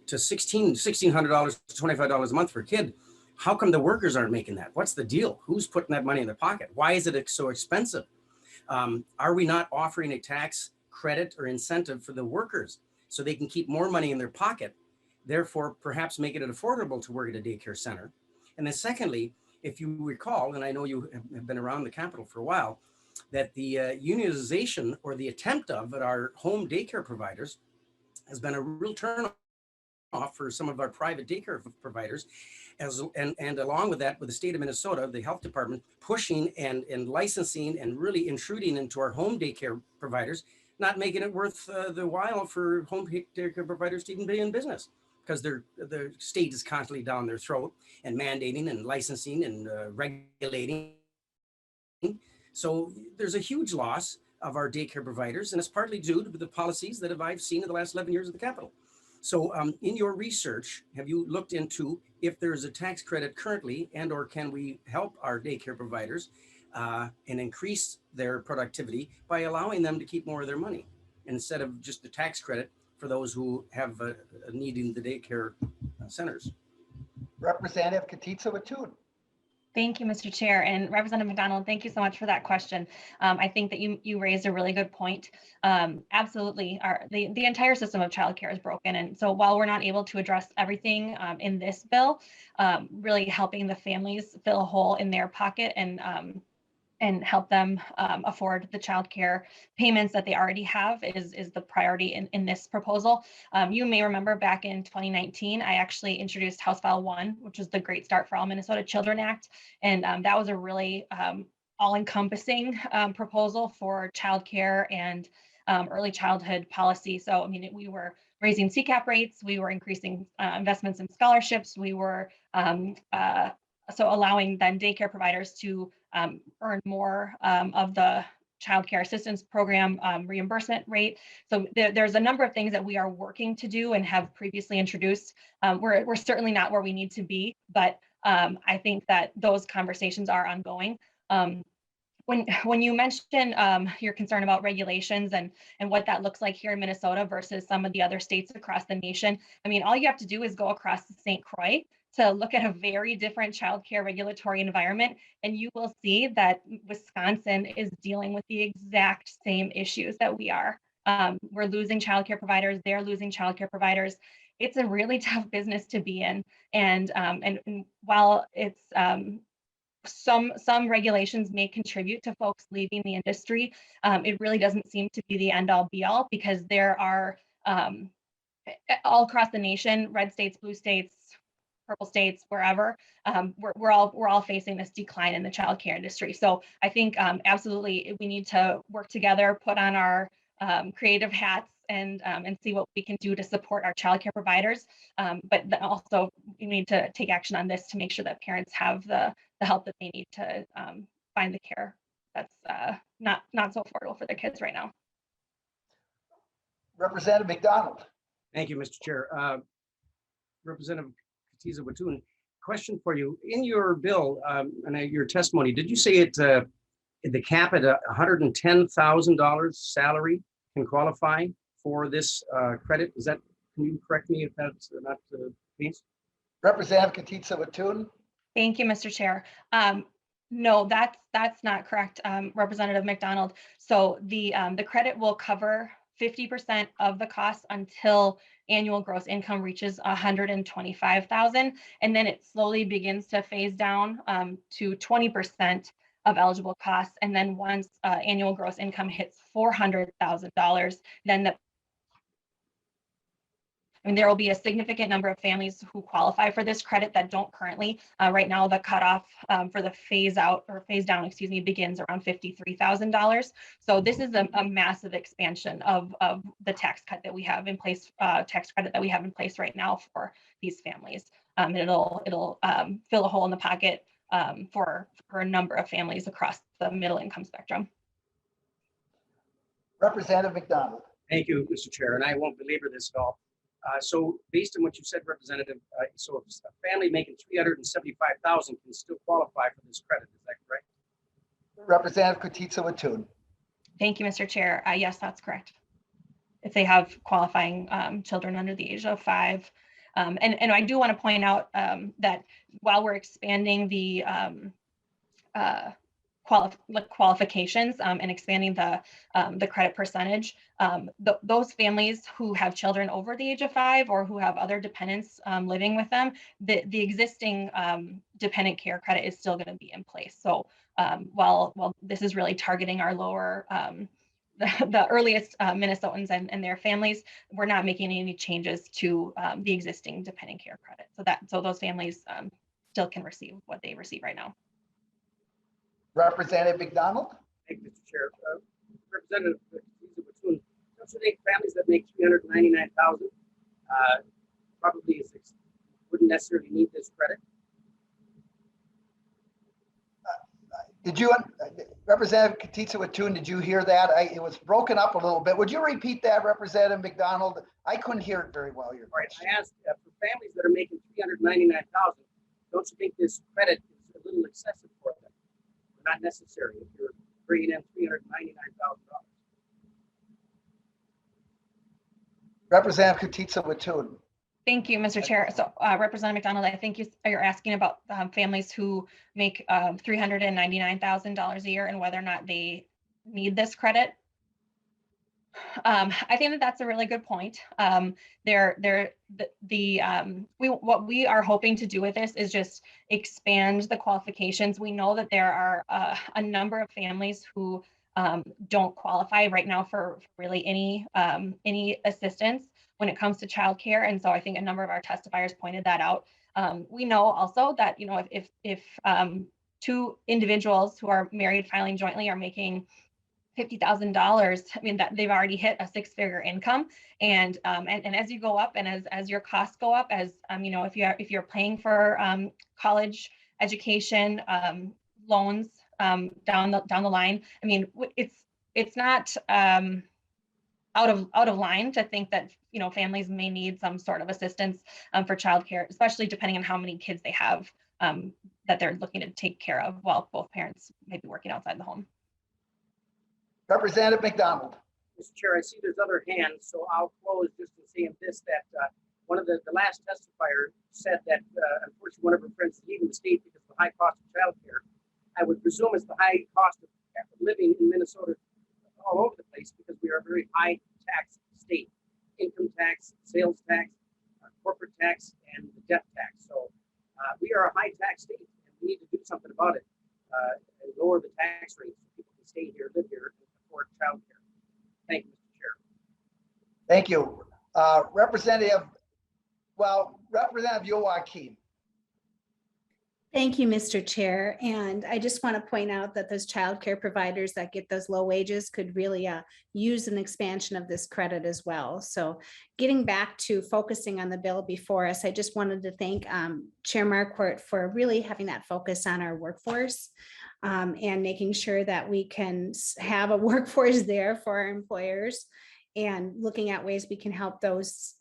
to $1,600 to $25 a month for a kid. How come the workers aren't making that? What's the deal? Who's putting that money in their pocket? Why is it so expensive? Are we not offering a tax credit or incentive for the workers so they can keep more money in their pocket, therefore perhaps making it affordable to work at a daycare center? And then secondly, if you recall, and I know you have been around the Capitol for a while, that the unionization or the attempt of at our home daycare providers has been a real turn off for some of our private daycare providers, and along with that, with the state of Minnesota, the health department pushing and licensing and really intruding into our home daycare providers, not making it worth the while for home daycare providers to even be in business, because the state is constantly down their throat and mandating and licensing and regulating. So there's a huge loss of our daycare providers, and it's partly due to the policies that I've seen in the last 11 years of the Capitol. So in your research, have you looked into if there's a tax credit currently, and or can we help our daycare providers and increase their productivity by allowing them to keep more of their money instead of just the tax credit for those who have a need in the daycare centers? Representative Katitza Watun. Thank you, Mr. Chair, and Representative McDonald, thank you so much for that question. I think that you raised a really good point. Absolutely, the entire system of childcare is broken, and so while we're not able to address everything in this bill, really helping the families fill a hole in their pocket and help them afford the child care payments that they already have is the priority in this proposal. You may remember back in 2019, I actually introduced House File 1, which was the Great Start for All Minnesota Children Act. And that was a really all-encompassing proposal for child care and early childhood policy. So, I mean, we were raising CCAP rates, we were increasing investments in scholarships, we were so allowing then daycare providers to earn more of the child care assistance program reimbursement rate. So there's a number of things that we are working to do and have previously introduced. We're certainly not where we need to be, but I think that those conversations are ongoing. When you mention your concern about regulations and what that looks like here in Minnesota versus some of the other states across the nation, I mean, all you have to do is go across St. Croix to look at a very different childcare regulatory environment, and you will see that Wisconsin is dealing with the exact same issues that we are. We're losing childcare providers, they're losing childcare providers. It's a really tough business to be in, and while it's some regulations may contribute to folks leaving the industry, it really doesn't seem to be the end all be all, because there are all across the nation, red states, blue states, purple states, wherever, we're all facing this decline in the childcare industry. So I think absolutely we need to work together, put on our creative hats, and see what we can do to support our childcare providers. But then also we need to take action on this to make sure that parents have the help that they need to find the care that's not so affordable for their kids right now. Representative McDonald. Thank you, Mr. Chair. Representative Katitza Watun, question for you. In your bill and your testimony, did you say the cap at $110,000 salary can qualify for this credit? Is that, can you correct me if that's not the case? Representative Katitza Watun. Thank you, Mr. Chair. No, that's not correct, Representative McDonald. So the credit will cover 50% of the cost until annual gross income reaches 125,000, and then it slowly begins to phase down to 20% of eligible costs. And then once annual gross income hits $400,000, then there will be a significant number of families who qualify for this credit that don't currently. Right now, the cutoff for the phase out or phase down, excuse me, begins around $53,000. So this is a massive expansion of the tax cut that we have in place, tax credit that we have in place right now for these families. It'll fill a hole in the pocket for a number of families across the middle income spectrum. Representative McDonald. Thank you, Mr. Chair, and I won't belabor this at all. So based on what you said, Representative, so if a family making $375,000 can still qualify for this credit, is that correct? Representative Kotitsa Watun. Thank you, Mr. Chair. Yes, that's correct. If they have qualifying children under the age of 5. And I do want to point out that while we're expanding the qualifications and expanding the credit percentage, those families who have children over the age of 5 or who have other dependents living with them, the existing dependent care credit is still going to be in place. So while this is really targeting our lower the earliest Minnesotans and their families, we're not making any changes to the existing dependent care credit. So those families still can receive what they receive right now. Representative McDonald. Thank you, Mr. Chair. Representative Watun, don't you think families that make $399,000 probably wouldn't necessarily need this credit? Did you, Representative Kotitsa Watun, did you hear that? It was broken up a little bit. Would you repeat that, Representative McDonald? I couldn't hear it very well. All right, I asked for families that are making $399,000, don't you think this credit is a little excessive for them? Not necessary if you're bringing in $399,000. Representative Kotitsa Watun. Thank you, Mr. Chair. So Representative McDonald, I think you're asking about families who make $399,000 a year and whether or not they need this credit. I think that's a really good point. What we are hoping to do with this is just expand the qualifications. We know that there are a number of families who don't qualify right now for really any assistance when it comes to childcare, and so I think a number of our testifiers pointed that out. We know also that if two individuals who are married filing jointly are making $50,000, I mean that they've already hit a 6-figure income, and as you go up and as your costs go up, as if you're paying for college education loans down the line, I mean it's not out of line to think that families may need some sort of assistance for childcare, especially depending on how many kids they have that they're looking to take care of while both parents may be working outside the home. Representative McDonald. Mr. Chair, I see there's other hands, so I'll close just in saying this, that one of the last testifier said that unfortunately one of her friends is leaving the state because of the high cost of childcare. I would presume it's the high cost of living in Minnesota all over the place because we are a very high tax state. Income tax, sales tax, corporate tax, and the death tax. So we are a high tax state and we need to do something about it and lower the tax rates so people can stay here, live here, and afford childcare. Thank you, Mr. Chair. Thank you. Representative Joachim. Thank you, Mr. Chair. And I just want to point out that those childcare providers that get those low wages could really use an expansion of this credit as well. So getting back to focusing on the bill before us, I just wanted to thank Chair Marquardt for really having that focus on our workforce and making sure that we can have a workforce there for our employers and looking at ways we can help those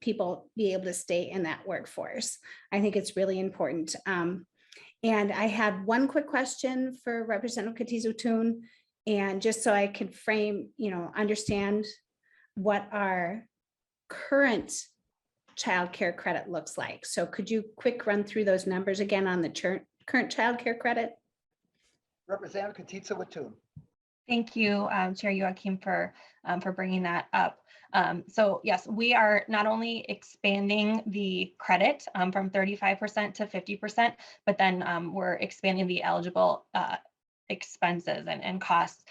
people be able to stay in that workforce. I think it's really important. And I had one quick question for Representative Kotitsa Watun, and just so I could frame, understand what our current childcare credit looks like. So could you quick run through those numbers again on the current childcare credit? Representative Kotitsa Watun. Thank you, Chair Joachim, for bringing that up. So yes, we are not only expanding the credit from 35% to 50%, but then we're expanding the eligible expenses and costs.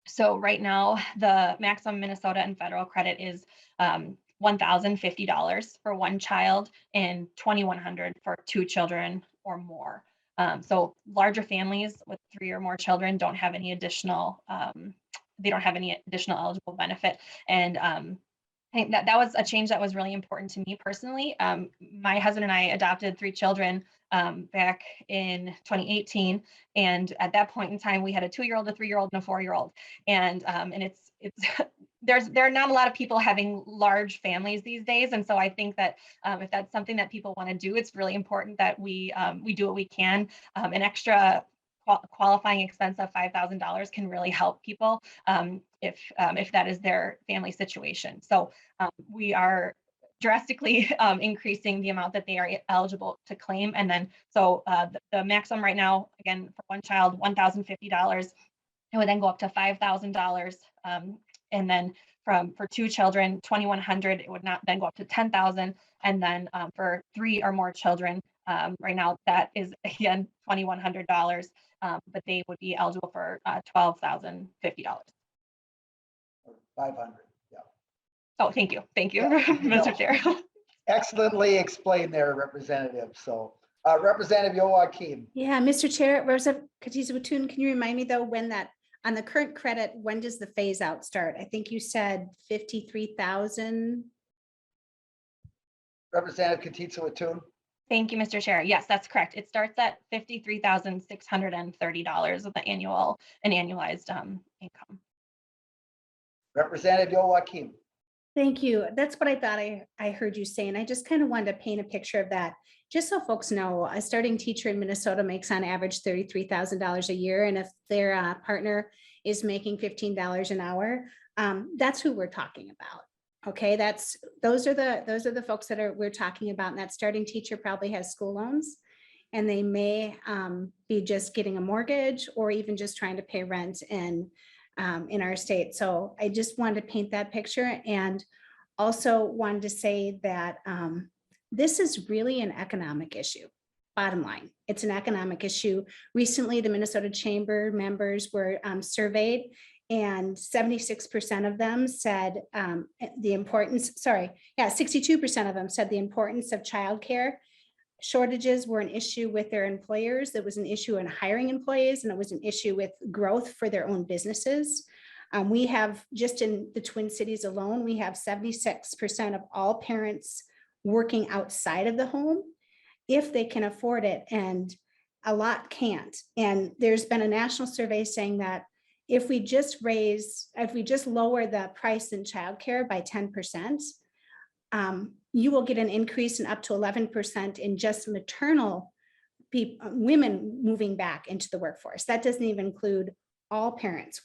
So right now, the maximum Minnesota and federal credit is $1,050 for one child and $2,100 for 2 children or more. So larger families with 3 or more children don't have any additional eligible benefit. And I think that was a change that was really important to me personally. My husband and I adopted 3 children back in 2018. And at that point in time, we had a 2-year-old, a 3-year-old, and a 4-year-old. And it's there are not a lot of people having large families these days. And so I think that if that's something that people want to do, it's really important that we do what we can. An extra qualifying expense of $5,000 can really help people if that is their family situation. So we are drastically increasing the amount that they are eligible to claim. And then so the maximum right now, again, for one child, $1,050. It would then go up to $5,000. And then for 2 children, $2,100, it would not then go up to $10,000. And then for 3 or more children, right now that is again $2,100, but they would be eligible for $12,050. 500. Yeah. Oh, thank you, Yeah, Mr. Chair. Excellently explained there, Representative. So, Representative Joachim. Yeah, Mr. Chair, Representative Katiza-Watun, can you remind me though when that on the current credit, when does the phase out start? I think you said 53,000. Representative Katiza-Watun. Thank you, Mr. Chair. Yes, that's correct. It starts at $53,630 of the annualized income. Representative Joachim. Thank you. That's what I thought I heard you say. And I just kind of wanted to paint a picture of that, just so folks know, a starting teacher in Minnesota makes on average $33,000 a year. And if their partner is making $15 an hour, that's who we're talking about. Okay, those are the folks that we're talking about. And that starting teacher probably has school loans, and they may be just getting a mortgage or even just trying to pay rent in our state. So I just wanted to paint that picture, and also wanted to say that this is really an economic issue. Bottom line, it's an economic issue. Recently, the Minnesota Chamber members were surveyed, and 76% of them said 62% of them said the importance of childcare. Shortages were an issue with their employers. There was an issue in hiring employees, and it was an issue with growth for their own businesses. We have, just in the Twin Cities alone, we have 76% of all parents working outside of the home if they can afford it, and a lot can't. And there's been a national survey saying that if we just lower the price in childcare by 10%, you will get an increase in up to 11% in just maternal women moving back into the workforce. That doesn't even include all parents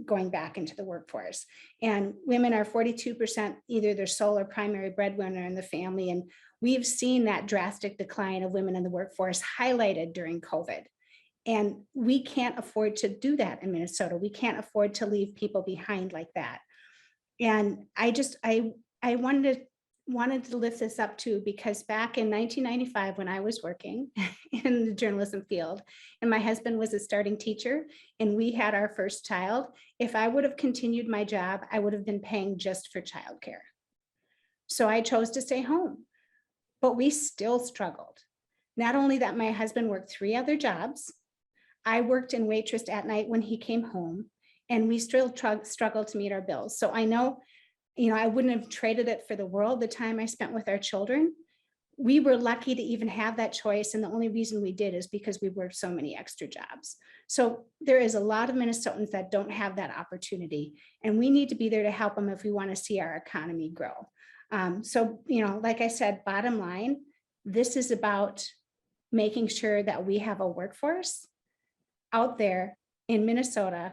going back into the workforce. And women are 42% either their sole or primary breadwinner in the family. And we've seen that drastic decline of women in the workforce highlighted during COVID. And we can't afford to do that in Minnesota. We can't afford to leave people behind like that. And I wanted to lift this up too, because back in 1995, when I was working in the journalism field, and my husband was a starting teacher, and we had our first child, if I would have continued my job, I would have been paying just for childcare. So I chose to stay home, but we still struggled. Not only that, my husband worked 3 other jobs. I worked and waitressed at night when he came home, and we still struggled to meet our bills. So I know, I wouldn't have traded it for the world, the time I spent with our children. We were lucky to even have that choice. And the only reason we did is because we worked so many extra jobs. So there is a lot of Minnesotans that don't have that opportunity, and we need to be there to help them if we want to see our economy grow. So, like I said, bottom line, this is about making sure that we have a workforce out there in Minnesota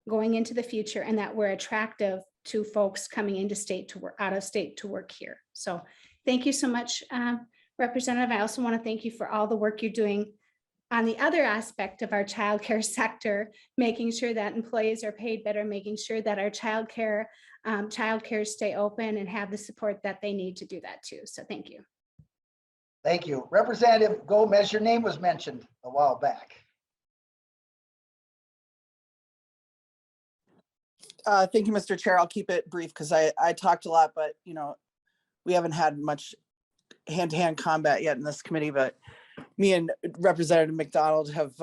going into the future, and that we're attractive to folks coming into state to work, out of state to work here. So thank you so much, Representative. I also want to thank you for all the work you're doing on the other aspect of our childcare sector, making sure that employees are paid better, making sure that our childcare stay open and have the support that they need to do that too. So thank you. Thank you. Representative Gomez, your name was mentioned a while back. Thank you, Mr. Chair. I'll keep it brief because I talked a lot, but we haven't had much hand-to-hand combat yet in this committee. But me and Representative McDonald have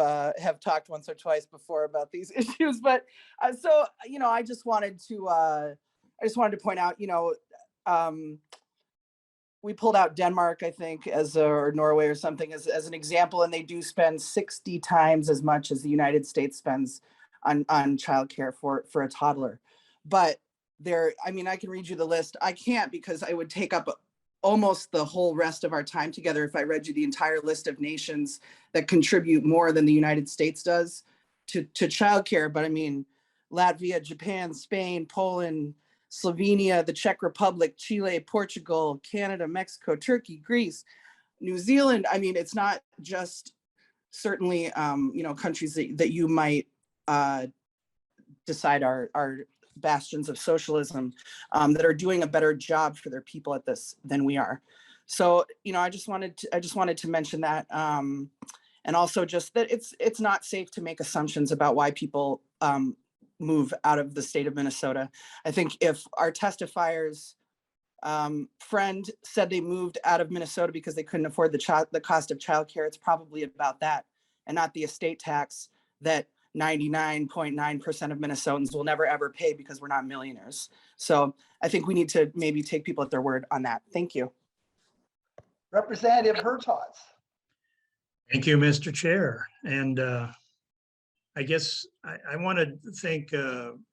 talked once or twice before about these issues. But I just wanted to point out, we pulled out Denmark, I think, or Norway or something as an example, and they do spend 60 times as much as the United States spends on childcare for a toddler. But I mean, I can read you the list. I can't, because I would take up almost the whole rest of our time together if I read you the entire list of nations that contribute more than the United States does to childcare. But I mean, Latvia, Japan, Spain, Poland, Slovenia, the Czech Republic, Chile, Portugal, Canada, Mexico, Turkey, Greece, New Zealand. I mean, it's not just certainly, countries that you might decide are bastions of socialism that are doing a better job for their people at this than we are. So, I just wanted to mention that, and also just that it's not safe to make assumptions about why people move out of the state of Minnesota. I think if our testifiers friend said they moved out of Minnesota because they couldn't afford the cost of childcare, it's probably about that and not the estate tax that 99.9% of Minnesotans will never ever pay because we're not millionaires. So I think we need to maybe take people at their word on that. Thank you. Representative Hertaus. Thank you, Mr. Chair. And I guess I want to thank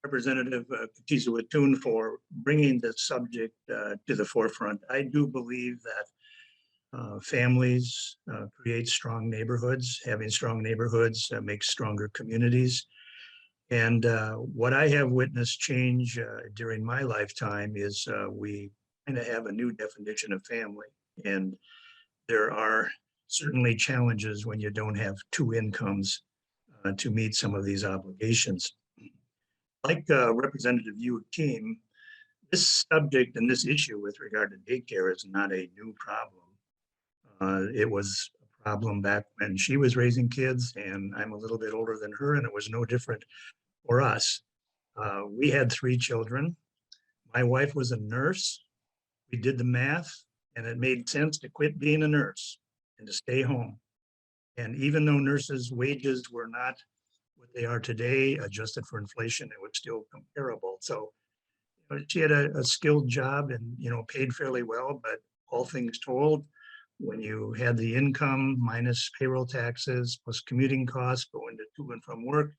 Representative Katiza-Watun for bringing this subject to the forefront. I do believe that families create strong neighborhoods. Having strong neighborhoods makes stronger communities. And what I have witnessed change during my lifetime is we kind of have a new definition of family. And there are certainly challenges when you don't have two incomes to meet some of these obligations. Like Representative Yu-Kim, this subject and this issue with regard to daycare is not a new problem. It was a problem back when she was raising kids, and I'm a little bit older than her, and it was no different for us. We had 3 children. My wife was a nurse. We did the math, and it made sense to quit being a nurse and to stay home. And even though nurses' wages were not what they are today, adjusted for inflation, it was still comparable. So she had a skilled job and, paid fairly well, but all things told, when you had the income minus payroll taxes plus commuting costs going to and from work,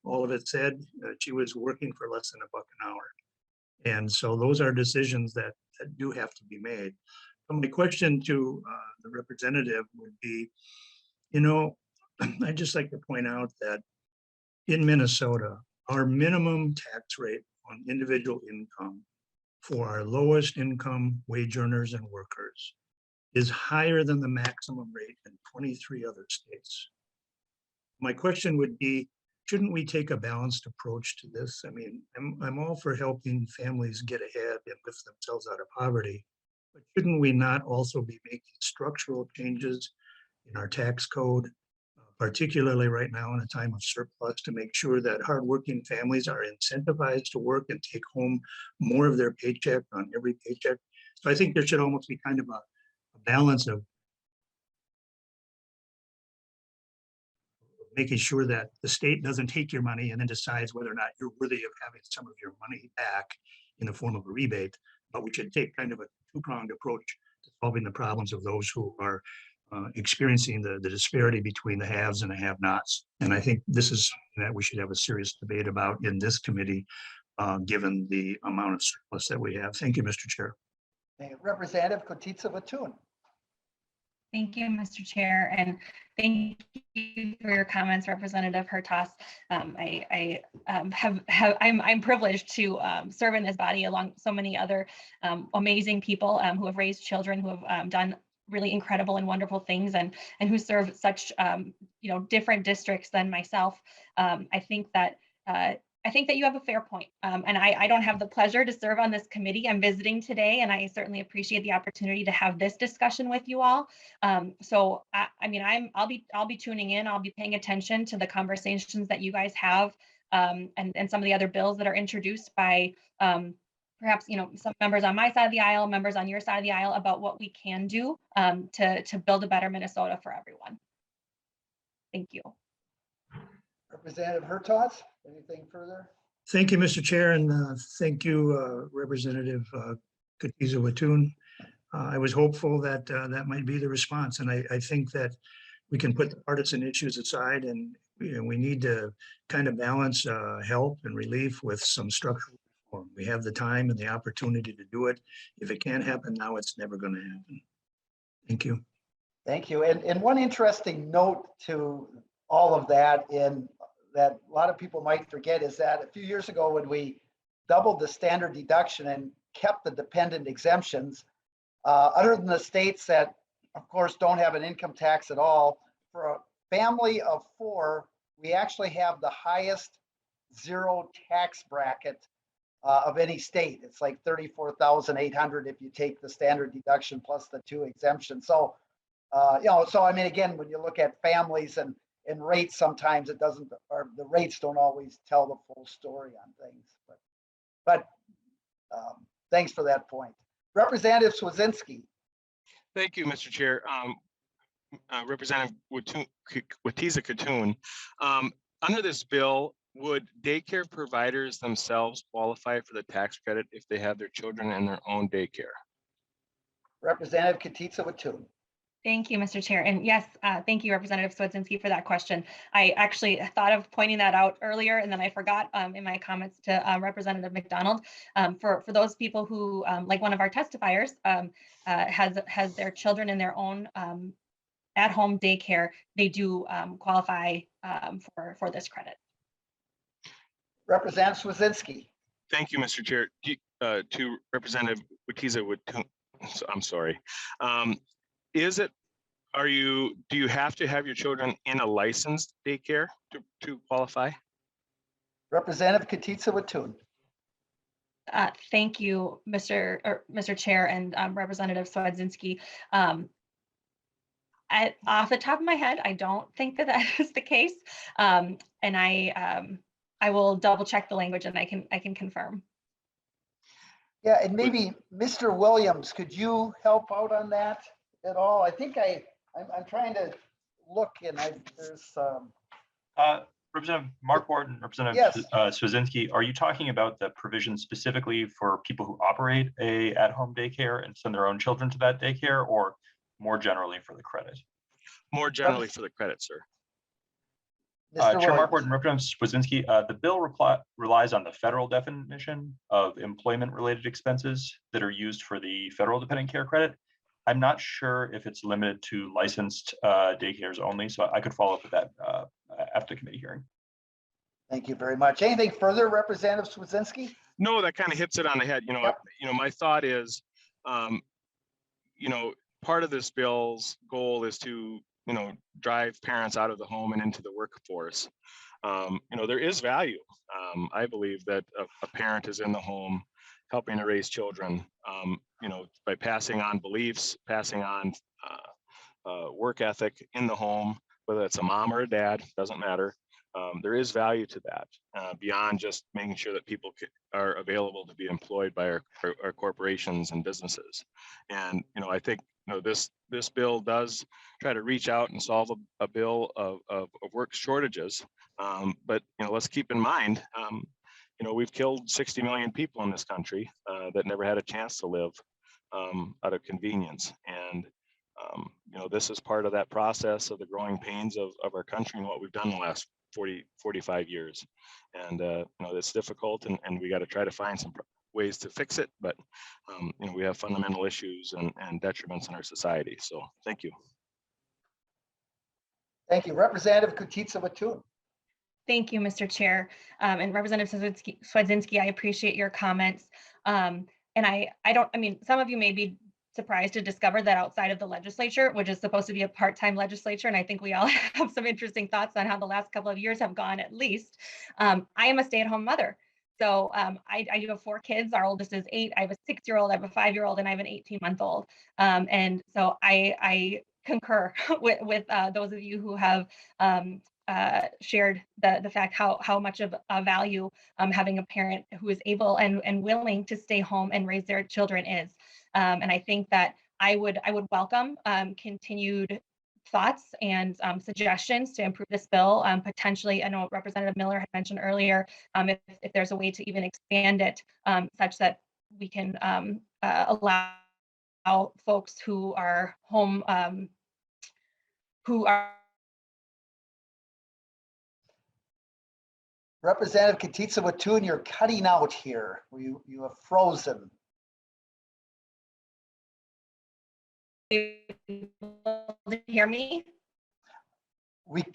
all of it said, she was working for less than $1 an hour. And so those are decisions that do have to be made. So my question to the representative would be, I'd just like to point out that in Minnesota, our minimum tax rate on individual income for our lowest income wage earners and workers is higher than the maximum rate in 23 other states. My question would be, shouldn't we take a balanced approach to this? I mean, I'm all for helping families get ahead and lift themselves out of poverty, but shouldn't we not also be making structural changes in our tax code, particularly right now in a time of surplus, to make sure that hardworking families are incentivized to work and take home more of their paycheck on every paycheck? So I think there should almost be kind of a balance of making sure that the state doesn't take your money and then decides whether or not you're worthy of having some of your money back in the form of a rebate. But we should take kind of a two-pronged approach to solving the problems of those who are experiencing the disparity between the haves and the have-nots. And I think this is something that we should have a serious debate about in this committee, given the amount of surplus that we have. Thank you, Mr. Chair. Representative Katiza-Watun. Thank you, Mr. Chair, and thank you for your comments, Representative Hertaus. I'm privileged to serve in this body along so many other amazing people who have raised children, who have done really incredible and wonderful things, and who serve such different districts than myself. I think that you have a fair point. And I don't have the pleasure to serve on this committee. I'm visiting today, and I certainly appreciate the opportunity to have this discussion with you all. So I'll be tuning in. I'll be paying attention to the conversations that you guys have, and some of the other bills that are introduced by perhaps some members on my side of the aisle, members on your side of the aisle, about what we can do to build a better Minnesota for everyone. Thank you. Representative Hertaus, anything further? Thank you, Mr. Chair, and thank you, Representative Katiza-Watun. I was hopeful that that might be the response. And I think that we can put the partisan issues aside and we need to kind of balance help and relief with some structural reform. We have the time and the opportunity to do it. If it can't happen now, it's never going to happen. Thank you. Thank you. And one interesting note to all of that, in that a lot of people might forget, is that a few years ago when we doubled the standard deduction and kept the dependent exemptions, other than the states that, of course, don't have an income tax at all, for a family of 4, we actually have the highest zero tax bracket of any state. It's like 34,800 if you take the standard deduction plus the 2 exemptions. So, so I mean, again, when you look at families and rates, sometimes it doesn't, or the rates don't always tell the full story on things. But thanks for that point. Representative Swazinski. Thank you, Mr. Chair. Representative Watiza-Katoon. Under this bill, would daycare providers themselves qualify for the tax credit if they have their children in their own daycare? Representative Katiza-Watoon. Thank you, Mr. Chair. And yes, thank you, Representative Swedzinski, for that question. I actually thought of pointing that out earlier, and then I forgot in my comments to Representative McDonald. For those people who, like one of our testifiers, has their children in their own at-home daycare, they do qualify for this credit. Representative Swazinski. Thank you, Mr. Chair. To Representative Watiza-Watoon, I'm sorry. Do you have to have your children in a licensed daycare to qualify? Representative Katiza-Watoon. Thank you, Mr. Chair and Representative Swedzinski. Off the top of my head, I don't think that is the case, and I will double check the language and I can confirm. Yeah, and maybe Mr. Williams, could you help out on that at all? I think I'm trying to look, and there's Representative Markwart and Representative Swazinski, are you talking about the provision specifically for people who operate a at-home daycare and send their own children to that daycare, or more generally for the credit? More generally for the credit, sir. Chair Markwart and Representative Swazinski, the bill relies on the federal definition of employment-related expenses that are used for the federal dependent care credit. I'm not sure if it's limited to licensed daycares only, so I could follow up with that after the committee hearing. Thank you very much. Anything further, Representative Swazinski? No, that kind of hits it on the head. My thought is, part of this bill's goal is to drive parents out of the home and into the workforce. There is value. I believe that a parent is in the home helping to raise children, by passing on beliefs, passing on work ethic in the home, whether it's a mom or a dad, doesn't matter. There is value to that beyond just making sure that people are available to be employed by our corporations and businesses. And, I think, this bill does try to reach out and solve a bill of work shortages. But, let's keep in mind, we've killed 60 million people in this country that never had a chance to live out of convenience. And, this is part of that process of the growing pains of our country and what we've done in the last 45 years. And, it's difficult and we got to try to find some ways to fix it. But, we have fundamental issues and detriments in our society. So thank you. Thank you. Representative Katiza-Watoon. Thank you, Mr. Chair. And Representative Swedzinski, I appreciate your comments. And some of you may be surprised to discover that outside of the legislature, which is supposed to be a part-time legislature, and I think we all have some interesting thoughts on how the last couple of years have gone, at least. I am a stay-at-home mother. So I do have 4 kids. Our oldest is 8. I have a 6-year-old, I have a 5-year-old, and I have an 18-month-old. And so I concur with those of you who have shared the fact how much of a value having a parent who is able and willing to stay home and raise their children is. And I think that I would welcome continued thoughts and suggestions to improve this bill. Potentially, I know Representative Miller had mentioned earlier, if there's a way to even expand it such that we can allow folks who are home, who are Representative Katitza Watun, you're cutting out here. You have frozen. hear me?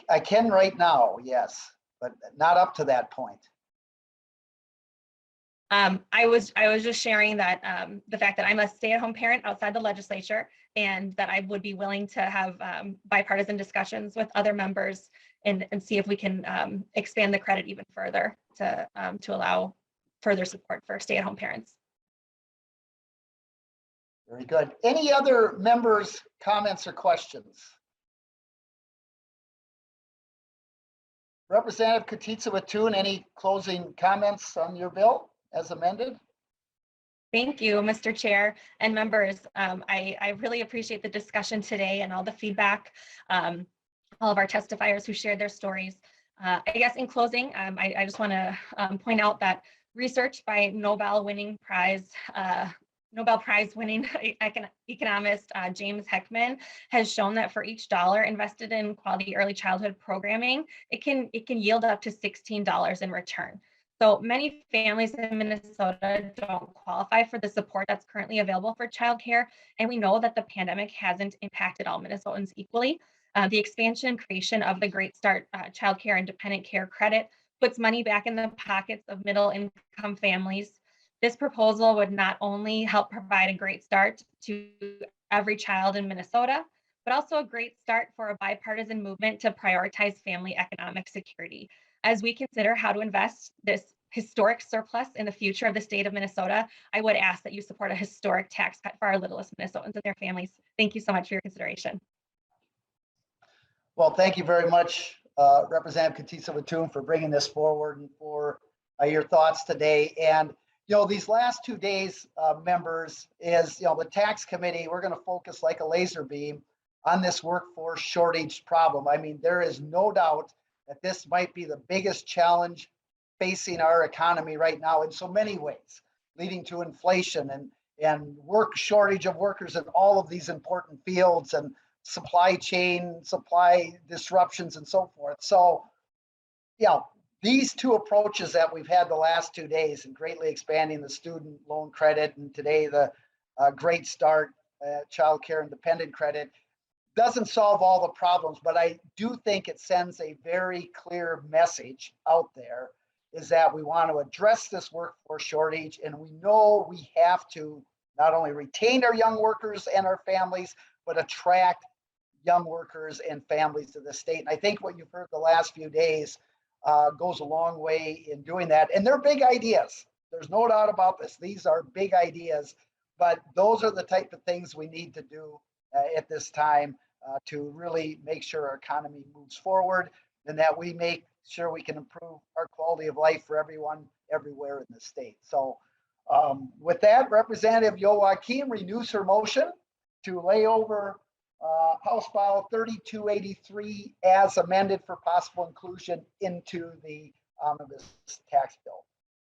I can right now, yes, but not up to that point. I was just sharing that the fact that I'm a stay-at-home parent outside the legislature, and that I would be willing to have bipartisan discussions with other members and see if we can expand the credit even further to allow further support for stay-at-home parents. Very good. Any other members' comments or questions? Representative Katitza Watun, any closing comments on your bill as amended? Thank you, Mr. Chair and members. I really appreciate the discussion today and all the feedback, all of our testifiers who shared their stories. I guess in closing, I just want to point out that research by Nobel Prize winning economist James Heckman has shown that for each dollar invested in quality early childhood programming, it can yield up to $16 in return. So many families in Minnesota don't qualify for the support that's currently available for childcare, and we know that the pandemic hasn't impacted all Minnesotans equally. The expansion and creation of the Great Start childcare and dependent care credit puts money back in the pockets of middle income families. This proposal would not only help provide a great start to every child in Minnesota, but also a great start for a bipartisan movement to prioritize family economic security. As we consider how to invest this historic surplus in the future of the state of Minnesota, I would ask that you support a historic tax cut for our littlest Minnesotans and their families. Thank you so much for your consideration. Well, thank you very much, Representative Katitza Watun, for bringing this forward and for your thoughts today. And these last 2 days, members, is the tax committee, we're going to focus like a laser beam on this workforce shortage problem. I mean, there is no doubt that this might be the biggest challenge facing our economy right now in so many ways, leading to inflation and shortage of workers in all of these important fields and supply disruptions and so forth. So, these two approaches that we've had the last 2 days and greatly expanding the student loan credit and today the Great Start child care and dependent credit doesn't solve all the problems, but I do think it sends a very clear message out there is that we want to address this workforce shortage, and we know we have to not only retain our young workers and our families, but attract young workers and families to the state. And I think what you've heard the last few days goes a long way in doing that. And they're big ideas. There's no doubt about this. These are big ideas, but those are the type of things we need to do at this time to really make sure our economy moves forward and that we make sure we can improve our quality of life for everyone everywhere in the state. So with that, Representative Joachim renews her motion to lay over House File 3283 as amended for possible inclusion into the omnibus tax bill.